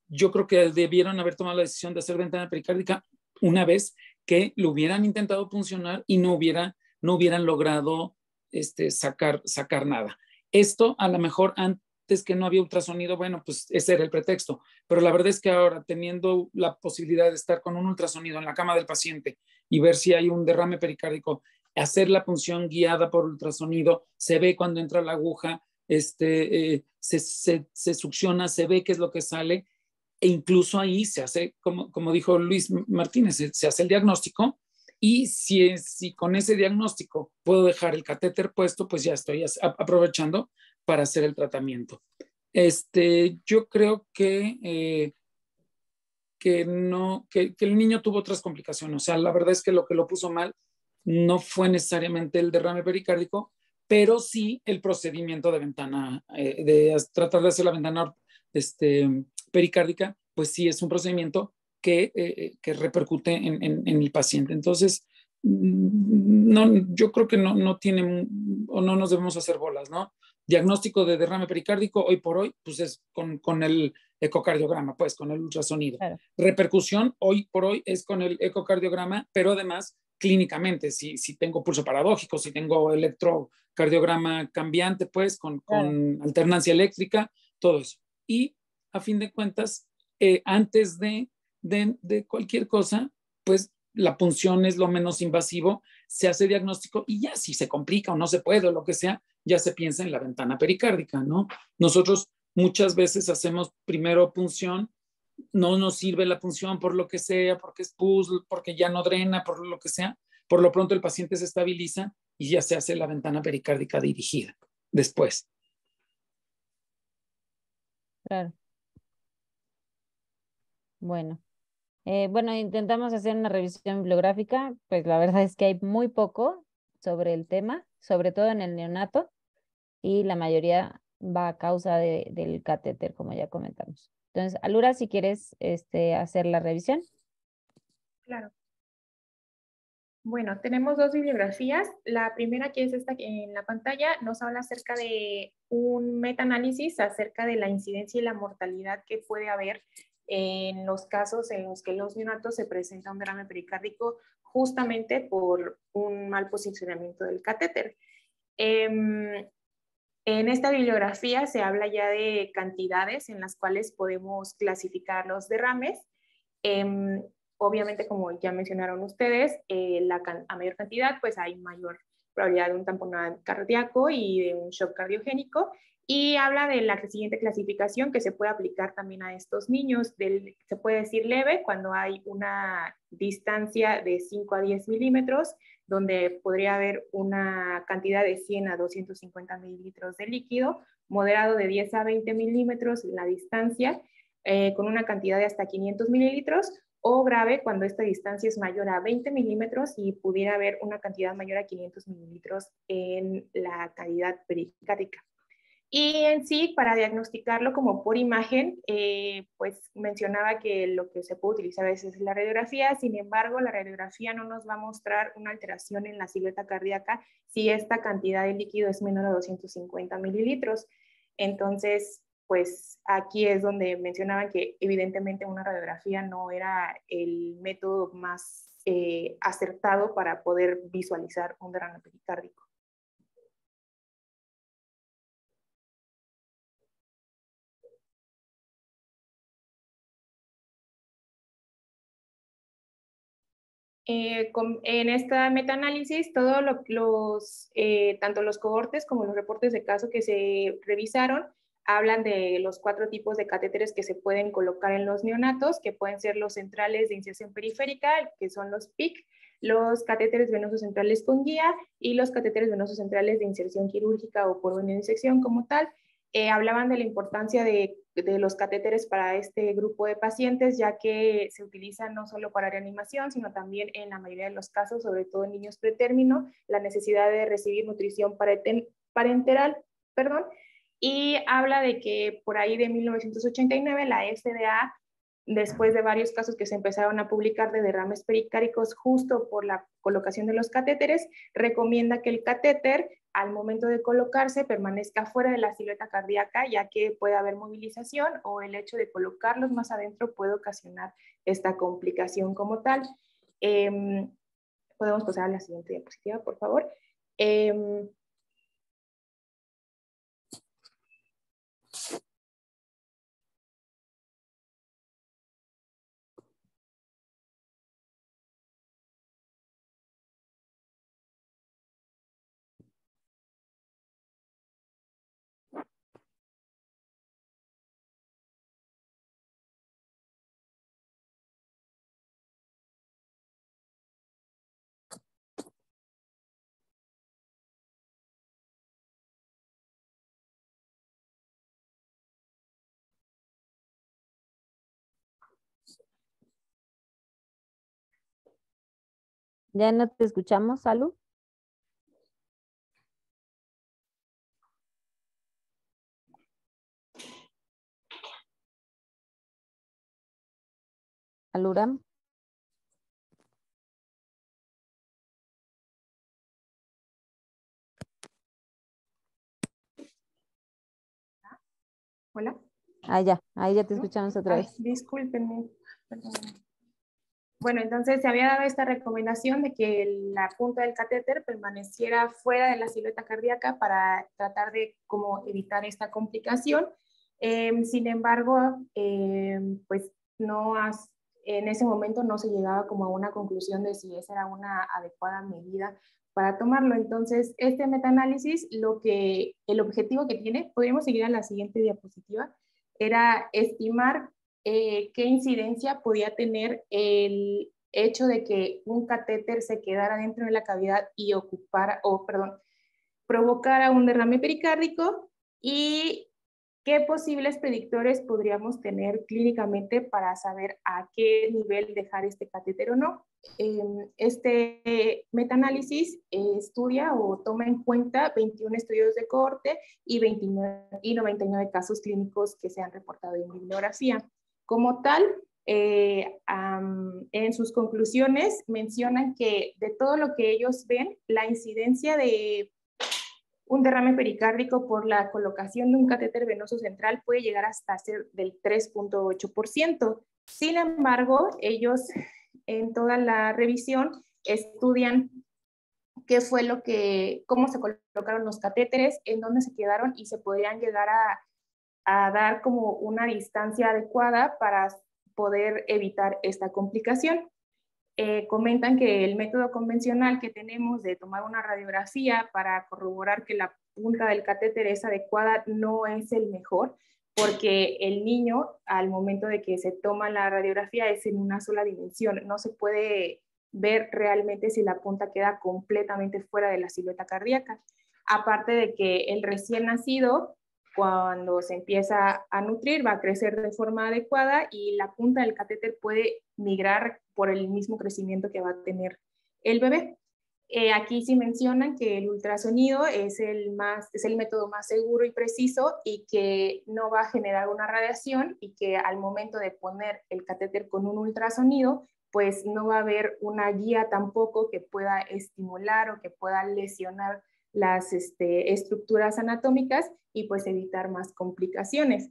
yo creo que debieron haber tomado la decisión de hacer ventana pericárdica una vez que lo hubieran intentado funcionar y no hubieran logrado sacar nada. Esto a lo mejor antes que no había ultrasonido, bueno, pues ese era el pretexto, pero la verdad es que ahora teniendo la posibilidad de estar con un ultrasonido en la cama del paciente y ver si hay un derrame pericárdico, hacer la punción guiada por ultrasonido, se ve cuando entra la aguja, se succiona, se ve qué es lo que sale e incluso ahí se hace, como dijo Luis Martínez, se hace el diagnóstico y si con ese diagnóstico puedo dejar el catéter puesto, pues ya estoy aprovechando para hacer el tratamiento. Yo creo que el niño tuvo otras complicaciones. O sea, la verdad es que lo puso mal no fue necesariamente el derrame pericárdico, pero sí el procedimiento de ventana, de tratar de hacer la ventana pericárdica, pues sí es un procedimiento que repercute en el paciente. Entonces, yo creo que no tiene o no nos debemos hacer bolas, ¿no? Diagnóstico de derrame pericárdico hoy por hoy, pues es con el ecocardiograma, pues con el ultrasonido. Claro. Repercusión hoy por hoy es con el ecocardiograma, pero además clínicamente, si tengo pulso paradójico, si tengo electrocardiograma cambiante, pues con alternancia eléctrica, todo eso. Y a fin de cuentas, antes de cualquier cosa, pues la punción es lo menos invasivo, se hace diagnóstico y ya si se complica o no se puede o lo que sea, ya se piensa en la ventana pericárdica, ¿no? Nosotros muchas veces hacemos primero punción no nos sirve la punción por lo que sea, porque es pus, porque ya no drena, por lo que sea, por lo pronto el paciente se estabiliza y ya se hace la ventana pericárdica dirigida después. Claro. Bueno. Bueno, intentamos hacer una revisión bibliográfica, pues la verdad es que hay muy poco sobre el tema, sobre todo en el neonato, y la mayoría va a causa del catéter, como ya comentamos. Entonces, Alura, si quieres hacer la revisión. Claro. Bueno, tenemos dos bibliografías. La primera, que es esta en la pantalla, nos habla acerca de un metaanálisis acerca de la incidencia y la mortalidad que puede haber en los casos en los que los neonatos se presenta un derrame pericárdico justamente por un mal posicionamiento del catéter. En esta bibliografía se habla ya de cantidades en las cuales podemos clasificar los derrames. Obviamente, como ya mencionaron ustedes, a mayor cantidad, pues hay mayor probabilidad de un tamponado cardíaco y de un shock cardiogénico. Y habla de la siguiente clasificación que se puede aplicar también a estos niños. Se puede decir leve cuando hay una distancia de 5 a 10 milímetros, donde podría haber una cantidad de 100 a 250 mililitros de líquido, moderado de 10 a 20 milímetros la distancia, con una cantidad de hasta 500 mililitros, o grave cuando esta distancia es mayor a 20 milímetros y pudiera haber una cantidad mayor a 500 mililitros en la cavidad pericárdica. Y en sí, para diagnosticarlo como por imagen, pues mencionaba que lo que se puede utilizar a veces es la radiografía. Sin embargo, la radiografía no nos va a mostrar una alteración en la silueta cardíaca si esta cantidad de líquido es menor a 250 mililitros. Entonces, pues aquí es donde mencionaban que evidentemente una radiografía no era el método más acertado para poder visualizar un derrame pericárdico. En esta metaanálisis, todos tanto los cohortes como los reportes de caso que se revisaron hablan de los 4 tipos de catéteres que se pueden colocar en los neonatos, que pueden ser los centrales de inserción periférica, que son los PIC, los catéteres venosos centrales con guía y los catéteres venosos centrales de inserción quirúrgica o por disección como tal. Hablaban de la importancia de los catéteres para este grupo de pacientes, ya que se utilizan no solo para reanimación, sino también en la mayoría de los casos, sobre todo en niños pretérmino, la necesidad de recibir nutrición parenteral, y habla de que por ahí de 1989 la FDA, después de varios casos que se empezaron a publicar de derrames pericárdicos justo por la colocación de los catéteres, recomienda que el catéter al momento de colocarse permanezca fuera de la silueta cardíaca, ya que puede haber movilización o el hecho de colocarlos más adentro puede ocasionar esta complicación como tal. Podemos pasar a la siguiente diapositiva, por favor. Ya no te escuchamos, Salud. Aluram. Hola. Ahí ya te escuchamos otra vez. Discúlpenme. Perdón. Bueno, entonces se había dado esta recomendación de que la punta del catéter permaneciera fuera de la silueta cardíaca para tratar de como evitar esta complicación. Sin embargo, pues en ese momento no se llegaba como a una conclusión de si esa era una adecuada medida para tomarlo. Entonces, este metaanálisis, el objetivo que tiene, podríamos seguir a la siguiente diapositiva, era estimar qué incidencia podía tener el hecho de que un catéter se quedara dentro de la cavidad y provocara un derrame pericárdico, y qué posibles predictores podríamos tener clínicamente para saber a qué nivel dejar este catéter o no. Este metaanálisis estudia o toma en cuenta 21 estudios de cohorte y 99 casos clínicos que se han reportado en bibliografía. Como tal, en sus conclusiones mencionan que de todo lo que ellos ven, la incidencia de un derrame pericárdico por la colocación de un catéter venoso central puede llegar hasta ser del 3.8%. Sin embargo, ellos en toda la revisión estudian cómo se colocaron los catéteres, en dónde se quedaron, y se podrían llegar a dar como una distancia adecuada para poder evitar esta complicación. Comentan que el método convencional que tenemos de tomar una radiografía para corroborar que la punta del catéter es adecuada no es el mejor, porque el niño, al momento de que se toma la radiografía, es en una sola dimensión. No se puede ver realmente si la punta queda completamente fuera de la silueta cardíaca. Aparte de que el recién nacido, cuando se empieza a nutrir, va a crecer de forma adecuada y la punta del catéter puede migrar por el mismo crecimiento que va a tener el bebé. Aquí sí mencionan que el ultrasonido es el método más seguro y preciso, y que no va a generar una radiación, y que al momento de poner el catéter con un ultrasonido, pues no va a haber una guía tampoco que pueda estimular o que pueda lesionar las estructuras anatómicas, y pues evitar más complicaciones.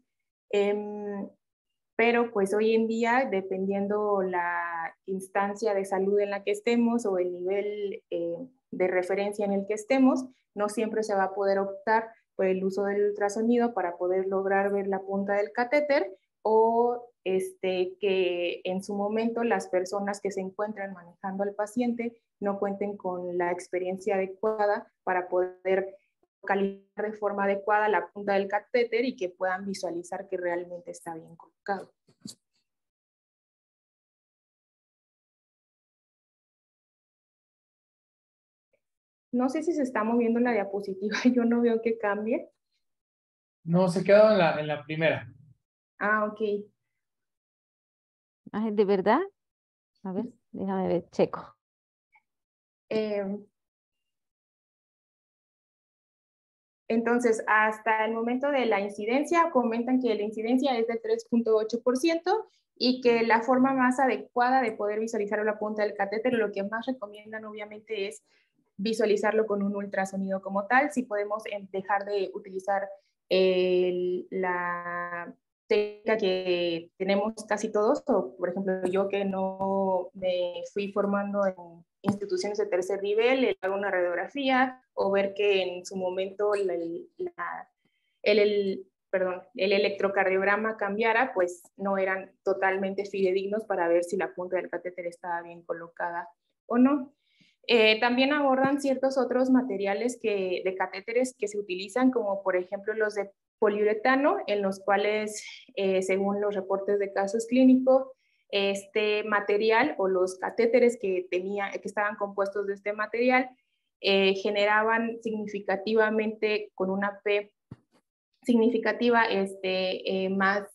Pero pues hoy en día, dependiendo la instancia de salud en la que estemos o el nivel de referencia en el que estemos, no siempre se va a poder optar por el uso del ultrasonido para poder lograr ver la punta del catéter, o que en su momento las personas que se encuentran manejando al paciente no cuenten con la experiencia adecuada para poder localizar de forma adecuada la punta del catéter y que puedan visualizar que realmente está bien colocado. No sé si se está moviendo la diapositiva, yo no veo que cambie. No, se quedó en la primera. Ah, ok. Ay, ¿de verdad? A ver, déjame ver, checo. Entonces, hasta el momento de la incidencia, comentan que la incidencia es del 3.8%, y que la forma más adecuada de poder visualizar la punta del catéter, lo que más recomiendan obviamente es visualizarlo con un ultrasonido como tal. Si podemos dejar de utilizar la técnica que tenemos casi todos, o por ejemplo yo que no me fui formando en instituciones de tercer nivel, le hago una radiografía o ver que en su momento el electrocardiograma cambiara, pues no eran totalmente fidedignos para ver si la punta del catéter estaba bien colocada o no. También abordan ciertos otros materiales de catéteres que se utilizan, como por ejemplo los de poliuretano, en los cuales, según los reportes de casos clínicos, este material o los catéteres que estaban compuestos de este material generaban significativamente, con una P significativa, más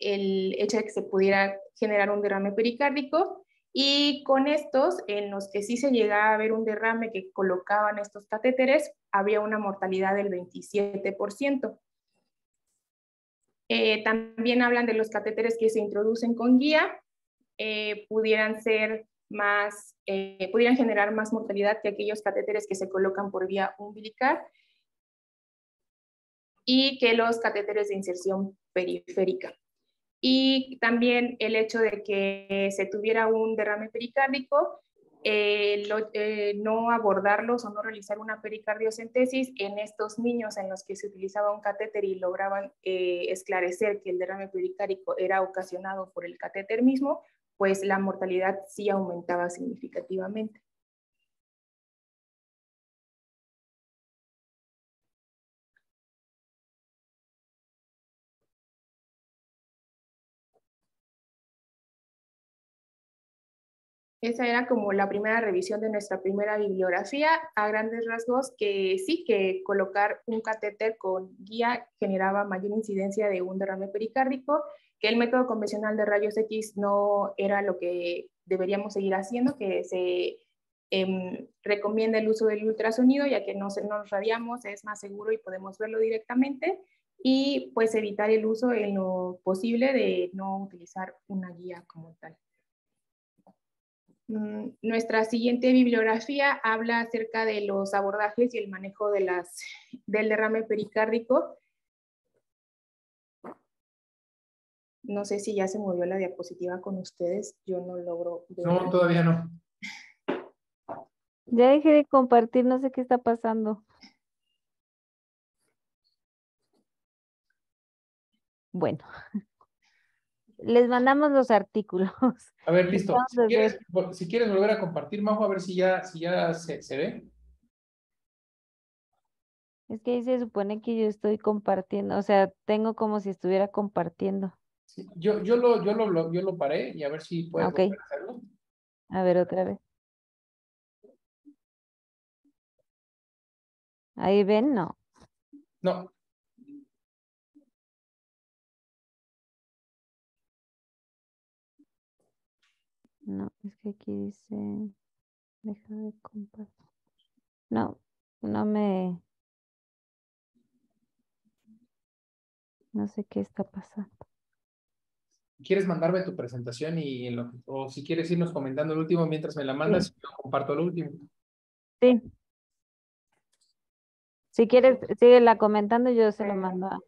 el hecho de que se pudiera generar un derrame pericárdico. Y con estos, en los que sí se llegaba a ver un derrame que colocaban estos catéteres, había una mortalidad del 27%. También hablan de los catéteres que se introducen con guía, pudieran generar más mortalidad que aquellos catéteres que se colocan por vía umbilical, y que los catéteres de inserción periférica. Y también el hecho de que se tuviera un derrame pericárdico, no abordarlos o no realizar una pericardiocentesis en estos niños en los que se utilizaba un catéter y lograban esclarecer que el derrame pericárdico era ocasionado por el catéter mismo, pues la mortalidad sí aumentaba significativamente. Esa era como la primera revisión de nuestra primera bibliografía. A grandes rasgos, que sí, que colocar un catéter con guía generaba mayor incidencia de un derrame pericárdico, que el método convencional de rayos X no era lo que deberíamos seguir haciendo, que se recomienda el uso del ultrasonido, ya que no nos radiamos, es más seguro y podemos verlo directamente, y pues evitar el uso en lo posible de no utilizar una guía como tal. Nuestra siguiente bibliografía habla acerca de los abordajes y el manejo de del derrame pericárdico. No sé si ya se movió la diapositiva con ustedes, yo no logro ver. No, todavía no. Ya dejé de compartir, no sé qué está pasando. Bueno, les mandamos los artículos. A ver, listo. Vamos a Si quieres volver a compartir, Majo, a ver si ya se ve. Es que ahí se supone que yo estoy compartiendo, o sea, tengo como si estuviera compartiendo. Sí, yo lo paré y a ver si puedes Ok. volver a hacerlo. A ver, otra vez. Ahí ven, no. No. No, es que aquí dice, deja de compartir. No, no sé qué está pasando. ¿Quieres mandarme tu presentación o si quieres irnos comentando el último mientras me la mandas, Sí. yo comparto el último? Sí. Si quieres, síguela comentando, yo se lo mando a...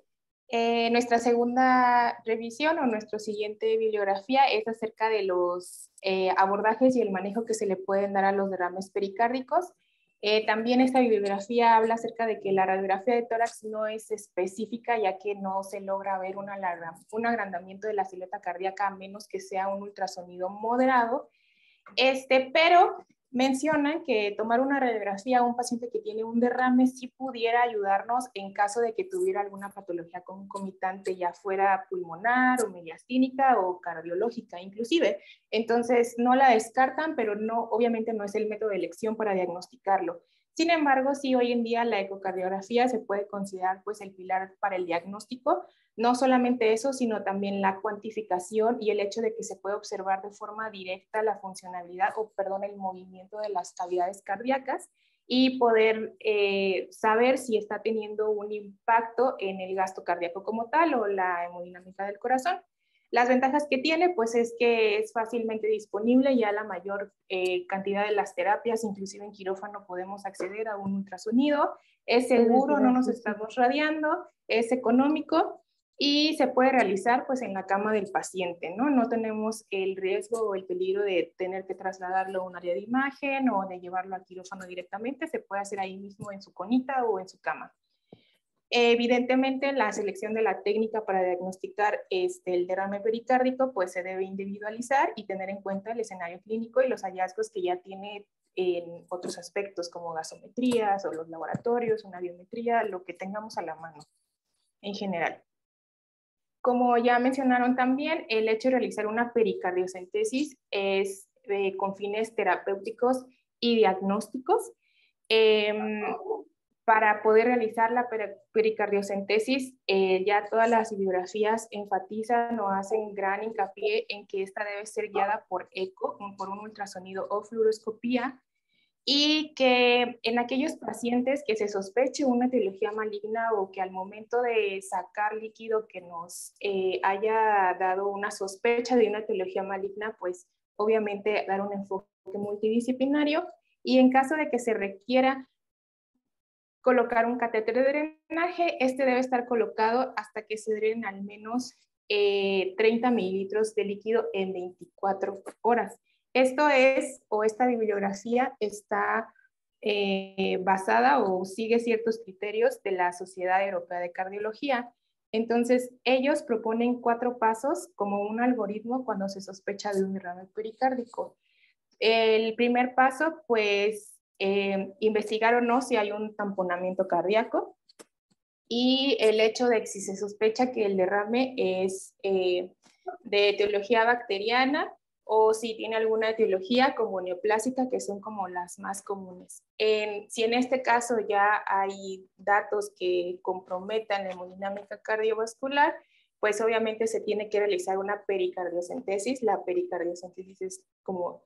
Nuestra segunda revisión o nuestra siguiente bibliografía es acerca de los abordajes y el manejo que se le pueden dar a los derrames pericárdicos. También esta bibliografía habla acerca de que la radiografía de tórax no es específica, ya que no se logra ver un agrandamiento de la silueta cardíaca a menos que sea un ultrasonido moderado. Pero mencionan que tomar una radiografía a un paciente que tiene un derrame sí pudiera ayudarnos en caso de que tuviera alguna patología concomitante, ya fuera pulmonar o mediastínica o cardiológica inclusive. Entonces no la descartan, pero no, obviamente no es el método de elección para diagnosticarlo. Sin embargo, sí, hoy en día la ecocardiografía se puede considerar pues el pilar para el diagnóstico. No solamente eso, sino también la cuantificación y el hecho de que se puede observar de forma directa la funcionalidad el movimiento de las cavidades cardíacas y poder saber si está teniendo un impacto en el gasto cardíaco como tal o la hemodinámica del corazón. Las ventajas que tiene, pues es que es fácilmente disponible, ya la mayor cantidad de las terapias, inclusive en quirófano podemos acceder a un ultrasonido, es seguro, no nos estamos radiando, es económico y se puede realizar pues en la cama del paciente, ¿no? No tenemos el riesgo o el peligro de tener que trasladarlo a un área de imagen o de llevarlo al quirófano directamente, se puede hacer ahí mismo en su conita o en su cama. Evidentemente, la selección de la técnica para diagnosticar el derrame pericárdico pues se debe individualizar y tener en cuenta el escenario clínico y los hallazgos que ya tiene en otros aspectos como gasometrías o los laboratorios, una biometría, lo que tengamos a la mano en general. Como ya mencionaron también, el hecho de realizar una pericardiocentesis es con fines terapéuticos y diagnósticos. Para poder realizar la pericardiocentesis, ya todas las bibliografías enfatizan o hacen gran hincapié en que esta debe ser guiada por eco, por un ultrasonido o fluoroscopía, y que en aquellos pacientes que se sospeche una etiología maligna o que al momento de sacar líquido que nos haya dado una sospecha de una etiología maligna, pues obviamente dar un enfoque multidisciplinario, y en caso de que se requiera colocar un catéter de drenaje, este debe estar colocado hasta que se drenen al menos 30 mililitros de líquido en 24 horas. Esto es, o esta bibliografía está basada o sigue ciertos criterios de la Sociedad Europea de Cardiología. Entonces, ellos proponen 4 pasos como un algoritmo cuando se sospecha de un derrame pericárdico. El primer paso, pues, investigar o no si hay un tamponamiento cardíaco, y el hecho de que si se sospecha que el derrame es de etiología bacteriana o si tiene alguna etiología como neoplásica, que son como las más comunes. Si en este caso ya hay datos que comprometan la hemodinámica cardiovascular, pues obviamente se tiene que realizar una pericardiocentesis. La pericardiocentesis es como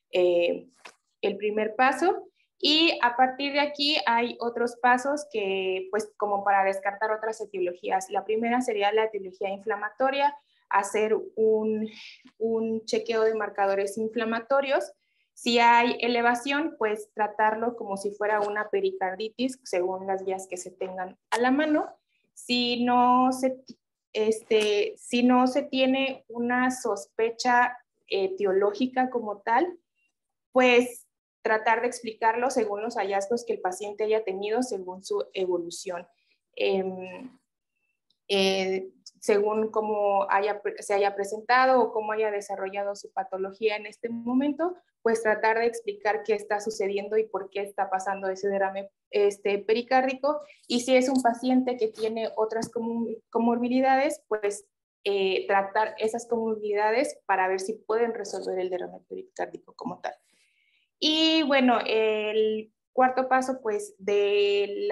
el primer paso. Y a partir de aquí hay otros pasos que, pues, como para descartar otras etiologías. La primera sería la etiología inflamatoria, hacer un chequeo de marcadores inflamatorios. Si hay elevación, pues tratarlo como si fuera una pericarditis, según las guías que se tengan a la mano. Si no se tiene una sospecha etiológica como tal, pues tratar de explicarlo según los hallazgos que el paciente haya tenido, según su evolución. Según cómo se haya presentado o cómo haya desarrollado su patología en este momento, pues tratar de explicar qué está sucediendo y por qué está pasando ese derrame pericárdico. Y si es un paciente que tiene otras comorbilidades, pues tratar esas comorbilidades para ver si pueden resolver el derrame pericárdico como tal. Y bueno, el cuarto paso, pues, del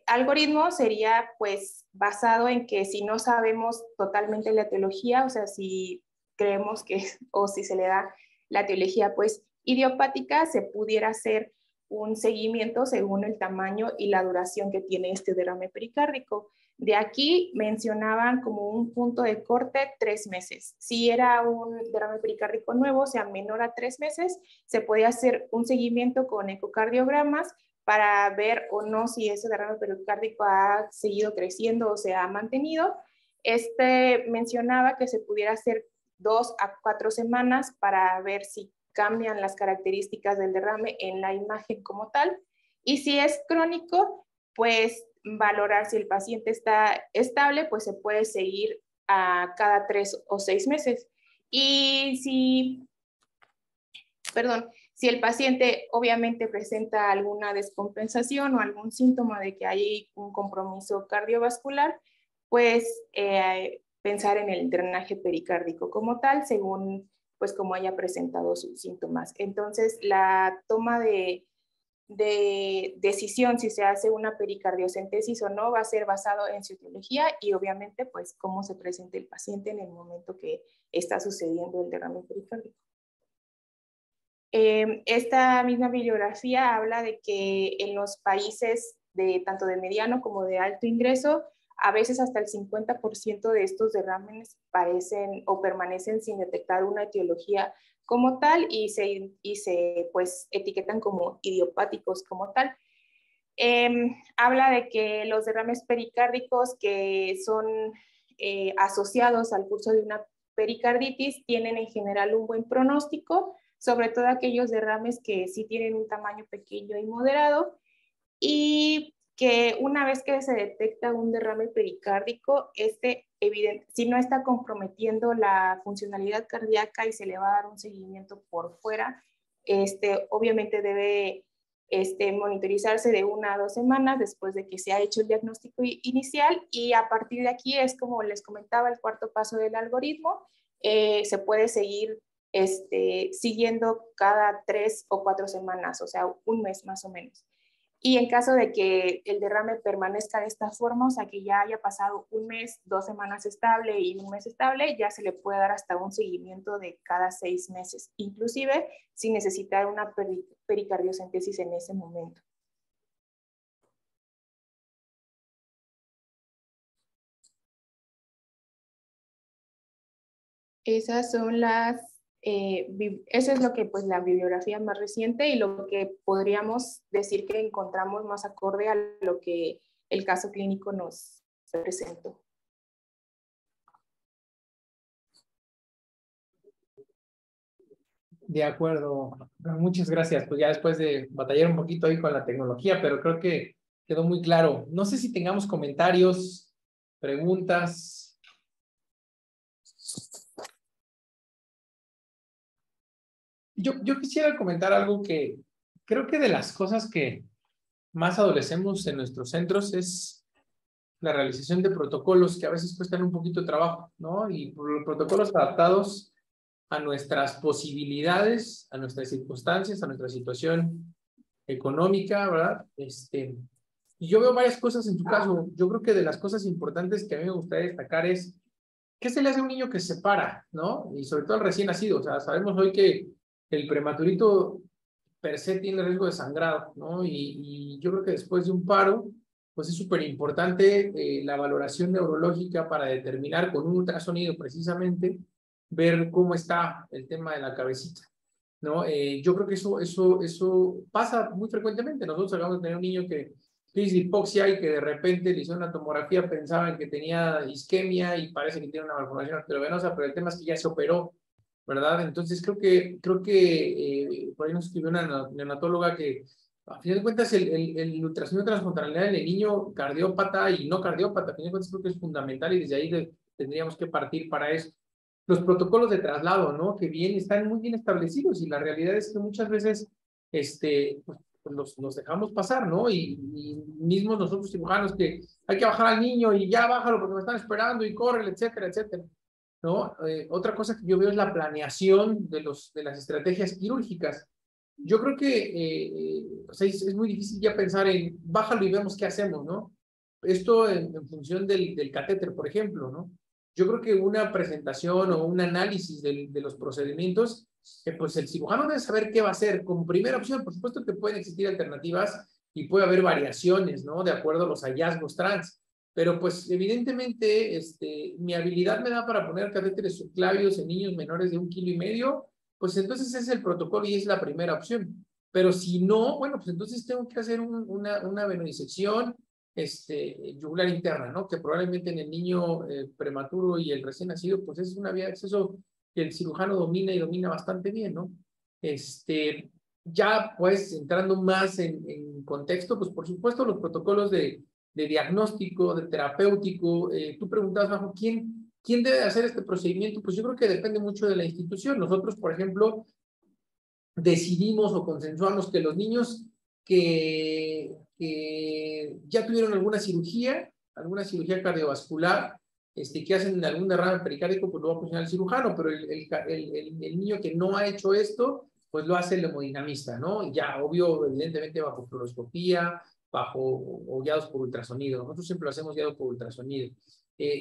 algoritmo sería, pues, basado en que si no sabemos totalmente la etiología, o sea, si creemos que, o si se le da la etiología, pues, idiopática, se pudiera hacer un seguimiento según el tamaño y la duración que tiene este derrame pericárdico. De aquí mencionaban como un punto de corte 3 meses. Si era un derrame pericárdico nuevo, o sea, menor a 3 meses, se podía hacer un seguimiento con ecocardiogramas para ver o no si ese derrame pericárdico ha seguido creciendo o se ha mantenido. Mencionaba que se pudiera hacer 2 a 4 semanas para ver si cambian las características del derrame en la imagen como tal. Y si es crónico, pues valorar si el paciente está estable, pues se puede seguir a cada 3 o 6 meses. Y si el paciente obviamente presenta alguna descompensación o algún síntoma de que hay un compromiso cardiovascular, pues pensar en el drenaje pericárdico como tal, según pues como haya presentado sus síntomas. Entonces, la toma de decisión si se hace una pericardiocentesis o no va a ser basado en su etiología y obviamente pues cómo se presenta el paciente en el momento que está sucediendo el derrame pericárdico. Esta misma bibliografía habla de que en los países tanto de mediano como de alto ingreso, a veces hasta el 50% de estos derrames parecen o permanecen sin detectar una etiología como tal y se pues etiquetan como idiopáticos como tal. Habla de que los derrames pericárdicos que son asociados al curso de una pericarditis tienen en general un buen pronóstico, sobre todo aquellos derrames que sí tienen un tamaño pequeño y moderado, y que una vez que se detecta un derrame pericárdico, si no está comprometiendo la funcionalidad cardíaca y se le va a dar un seguimiento por fuera, obviamente debe monitorizarse de 1 a 2 semanas después de que se ha hecho el diagnóstico inicial, y a partir de aquí es como les comentaba el cuarto paso del algoritmo. Se puede seguir siguiendo cada 3 o 4 semanas, o sea, 1 mes más o menos. Y en caso de que el derrame permanezca de esta forma, o sea, que ya haya pasado 1 mes, 2 semanas estable y 1 mes estable, ya se le puede dar hasta un seguimiento de cada 6 meses, inclusive sin necesitar una pericardiocentesis en ese momento. Esas son eso es lo que pues la bibliografía más reciente y lo que podríamos decir que encontramos más acorde a lo que el caso clínico nos presentó. De acuerdo, muchas gracias. Pues ya después de batallar un poquito ahí con la tecnología, pero creo que quedó muy claro. No sé si tengamos comentarios, preguntas. Yo quisiera comentar algo que creo que de las cosas que más adolecemos en nuestros centros es la realización de protocolos que a veces cuestan un poquito de trabajo, ¿no? Y protocolos adaptados a nuestras posibilidades, a nuestras circunstancias, a nuestra situación económica, ¿verdad? Y yo veo varias cosas en tu caso. Yo creo que de las cosas importantes que a mí me gustaría destacar es, ¿qué se le hace a un niño que se para, ¿no? Y sobre todo al recién nacido. O sea, sabemos hoy que el prematurito per se tiene riesgo de sangrado, ¿no? Y yo creo que después de un paro, pues es súper importante la valoración neurológica para determinar con un ultrasonido precisamente, ver cómo está el tema de la cabecita, ¿no? Yo creo que eso pasa muy frecuentemente. Nosotros acabamos de tener un niño que crisis de hipoxia y que de repente le hicieron una tomografía, pensaban que tenía isquemia y parece que tiene una malformación arteriovenosa, pero el tema es que ya se operó, ¿verdad? Entonces creo que por ahí nos escribió una neonatóloga que a fin de cuentas el ultrasonido transfrontal en el niño cardiópata y no cardiópata, a fin de cuentas creo que es fundamental y desde ahí tendríamos que partir para eso. Los protocolos de traslado, ¿no? Que bien, están muy bien establecidos y la realidad es que muchas veces pues los dejamos pasar, ¿no? Y mismos nosotros cirujanos que hay que bajar al niño y ya bájalo porque me están esperando y corre, etcétera, etcétera, ¿no? Otra cosa que yo veo es la planeación de las estrategias quirúrgicas. Yo creo que o sea, es muy difícil ya pensar en bájalo y vemos qué hacemos, ¿no? Esto en función del catéter, por ejemplo, ¿no? Yo creo que una presentación o un análisis de los procedimientos, pues el cirujano debe saber qué va a hacer como primera opción. Por supuesto que pueden existir alternativas y puede haber variaciones, ¿no? De acuerdo a los hallazgos trans. Pero pues evidentemente mi habilidad me da para poner catéteres subclavios en niños menores de 1,5 kilos, pues entonces es el protocolo y es la primera opción. Pero si no, bueno, pues entonces tengo que hacer una venodisección yugular interna, ¿no? Que probablemente en el niño prematuro y el recién nacido, pues es una vía de acceso que el cirujano domina y domina bastante bien, ¿no? Ya pues entrando más en contexto, pues por supuesto los protocolos de diagnóstico, de terapéutico, tú preguntabas, Majo, ¿quién debe hacer este procedimiento? Pues yo creo que depende mucho de la institución. Nosotros, por ejemplo, decidimos o consensuamos que los niños que ya tuvieron alguna cirugía cardiovascular, que hacen algún derrame pericárdico, pues lo va a funcionar el cirujano, pero el niño que no ha hecho esto, pues lo hace el hemodinamista, ¿no? Ya, obvio, evidentemente bajo fluoroscopía, o guiados por ultrasonido. Nosotros siempre lo hacemos guiado por ultrasonido.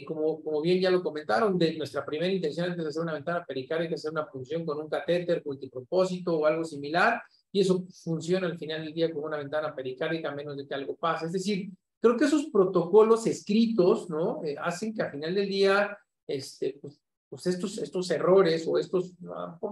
Como bien ya lo comentaron, de nuestra primera intención antes de hacer una ventana pericárdica es hacer una punción con un catéter multipropósito o algo similar, y eso funciona al final del día con una ventana pericárdica a menos de que algo pase. Es decir, creo que esos protocolos escritos, ¿no? Hacen que al final del día, pues estos errores o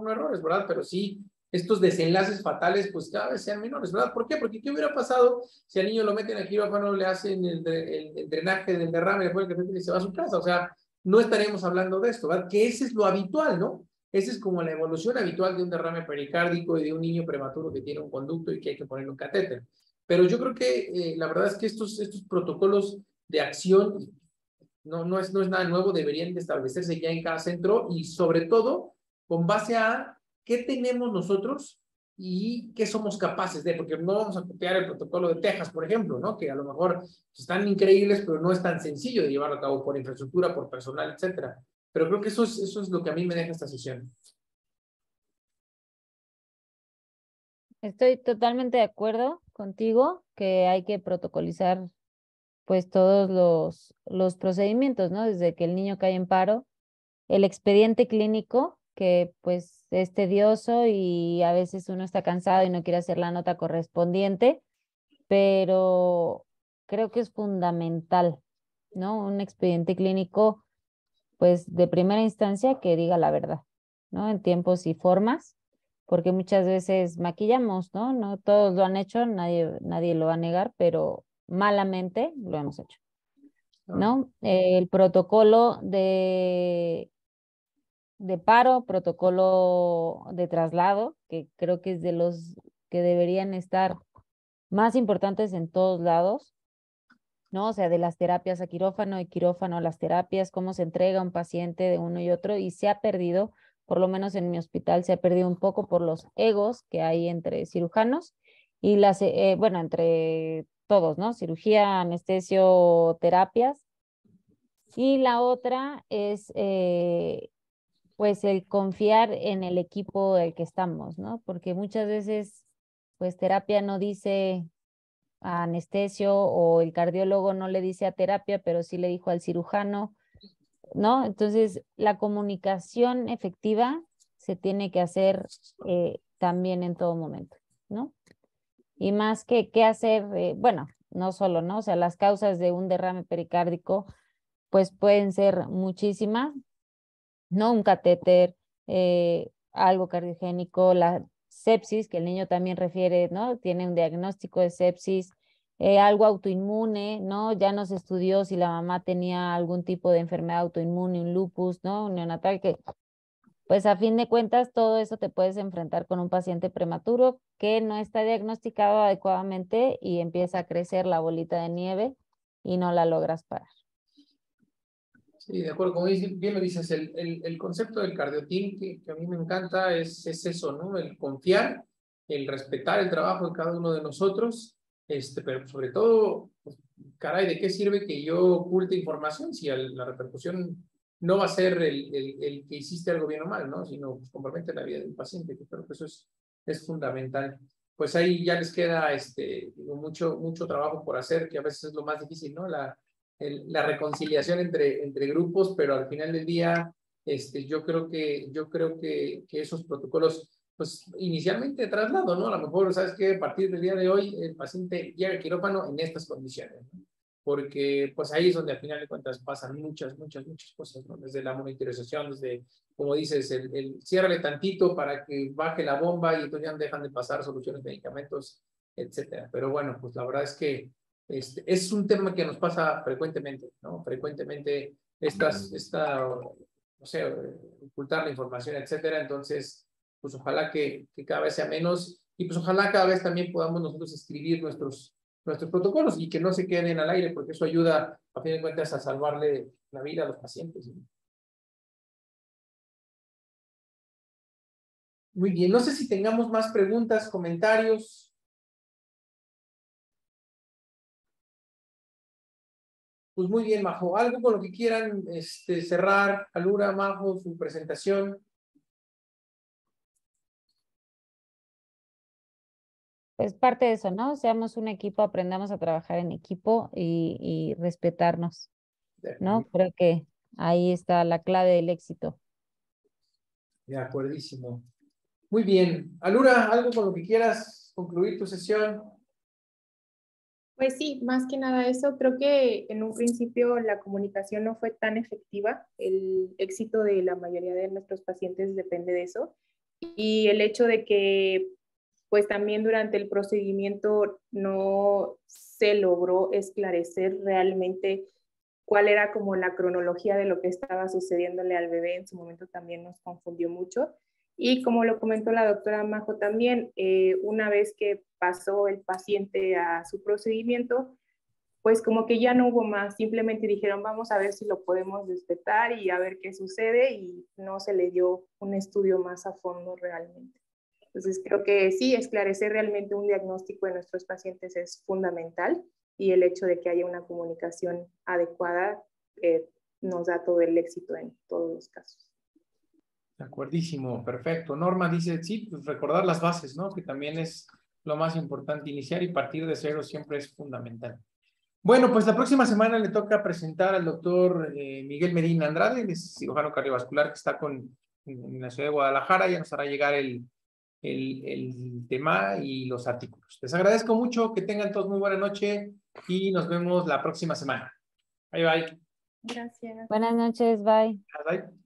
no errores, ¿verdad? Pero sí estos desenlaces fatales, pues cada vez sean menores, ¿verdad? ¿Por qué? Porque ¿qué hubiera pasado si al niño lo meten a quirófano, le hacen el drenaje del derrame, después el que se va a su casa? O sea, no estaríamos hablando de esto, ¿verdad? Que ese es lo habitual, ¿no? Esa es como la evolución habitual de un derrame pericárdico y de un niño prematuro que tiene un conducto y que hay que ponerle un catéter. Pero yo creo que la verdad es que estos protocolos de acción no es nada nuevo, deberían de establecerse ya en cada centro y sobre todo con base a qué tenemos nosotros y qué somos capaces de, porque no vamos a copiar el protocolo de Texas, por ejemplo, ¿no? Que a lo mejor están increíbles, pero no es tan sencillo de llevarlo a cabo por infraestructura, por personal, etcétera. Pero creo que eso es lo que a mí me deja esta sesión. Estoy totalmente de acuerdo contigo que hay que protocolizar pues todos los procedimientos, ¿no? Desde que el niño cae en paro, el expediente clínico, que pues es tedioso y a veces uno está cansado y no quiere hacer la nota correspondiente, pero creo que es fundamental, ¿no? Un expediente clínico, pues de primera instancia que diga la verdad, ¿no? En tiempos y formas, porque muchas veces maquillamos, ¿no? No todos lo han hecho, nadie lo va a negar, pero malamente lo hemos hecho, ¿no? El protocolo de paro, protocolo de traslado, que creo que es de los que deberían estar más importantes en todos lados, ¿no? O sea, de las terapias a quirófano, de quirófano a las terapias, cómo se entrega un paciente de uno y otro, y se ha perdido, por lo menos en mi hospital, se ha perdido un poco por los egos que hay entre cirujanos y entre todos, ¿no? Cirugía, anestesio, terapias. Y la otra es, pues, el confiar en el equipo del que estamos, ¿no? Porque muchas veces, pues, terapia no dice a anestesio o el cardiólogo no le dice a terapia, pero sí le dijo al cirujano, ¿no? Entonces, la comunicación efectiva se tiene que hacer también en todo momento, ¿no? Y más que qué hacer, bueno, no solo, ¿no? O sea, las causas de un derrame pericárdico, pues pueden ser muchísimas, ¿no? Un catéter, algo cardiogénico, la sepsis, que el niño también refiere, ¿no? Tiene un diagnóstico de sepsis, algo autoinmune, ¿no? Ya no se estudió si la mamá tenía algún tipo de enfermedad autoinmune, un lupus, ¿no? Un neonatal, que pues a fin de cuentas todo eso te puedes enfrentar con un paciente prematuro que no está diagnosticado adecuadamente y empieza a crecer la bolita de nieve y no la logras parar. Sí, de acuerdo, como bien lo dices, el concepto del cardioteam que a mí me encanta es eso, ¿no? El confiar, el respetar el trabajo de cada uno de nosotros, pero sobre todo, pues, caray, ¿de qué sirve que yo oculte información si la repercusión no va a ser el que hiciste algo bien o mal, ¿no? Sino pues, compromete la vida del paciente, que creo que eso es fundamental. Pues ahí ya les queda mucho trabajo por hacer, que a veces es lo más difícil, ¿no? La reconciliación entre grupos, pero al final del día, yo creo que esos protocolos, pues inicialmente traslado, ¿no? A lo mejor, ¿sabes qué? A partir del día de hoy, el paciente llega al quirófano en estas condiciones, ¿no? Porque pues ahí es donde al final de cuentas pasan muchas cosas, ¿no? Desde la monitorización, desde, como dices, ciérrale tantito para que baje la bomba y entonces ya dejan de pasar soluciones, medicamentos, etcétera. Pero bueno, pues la verdad es que es un tema que nos pasa frecuentemente, ¿no? Frecuentemente no sé, ocultar la información, etcétera. Entonces, pues ojalá que cada vez sea menos y pues ojalá cada vez también podamos nosotros escribir nuestros protocolos y que no se queden al aire, porque eso ayuda, a fin de cuentas, a salvarle la vida a los pacientes, ¿no? Muy bien, no sé si tengamos más preguntas, comentarios. Pues muy bien, Majo. ¿Algo con lo que quieran cerrar, Alura, Majo, su presentación? Es parte de eso, ¿no? Seamos un equipo, aprendamos a trabajar en equipo y respetarnos, ¿no? Creo que ahí está la clave del éxito. De acuerdísimo. Muy bien. Alura, ¿algo con lo que quieras concluir tu sesión? Pues sí, más que nada eso, creo que en un principio la comunicación no fue tan efectiva. El éxito de la mayoría de nuestros pacientes depende de eso. Y el hecho de que pues también durante el procedimiento no se logró esclarecer realmente cuál era como la cronología de lo que estaba sucediéndole al bebé, en su momento también nos confundió mucho. Y como lo comentó la doctora Majo también, una vez que pasó el paciente a su procedimiento, pues como que ya no hubo más, simplemente dijeron vamos a ver si lo podemos destetar y a ver qué sucede y no se le dio un estudio más a fondo realmente. Entonces creo que sí, esclarecer realmente un diagnóstico de nuestros pacientes es fundamental y el hecho de que haya una comunicación adecuada nos da todo el éxito en todos los casos. De acuerdísimo, perfecto. Norma dice, sí, pues recordar las bases, ¿no? Que también es lo más importante. Iniciar y partir de cero siempre es fundamental. Bueno, pues la próxima semana le toca presentar al doctor Miguel Medina Andrade, es cirujano cardiovascular que está en la ciudad de Guadalajara. Ya nos hará llegar el tema y los artículos. Les agradezco mucho, que tengan todos muy buena noche y nos vemos la próxima semana. Bye, bye. Gracias. Buenas noches, bye. Bye, bye.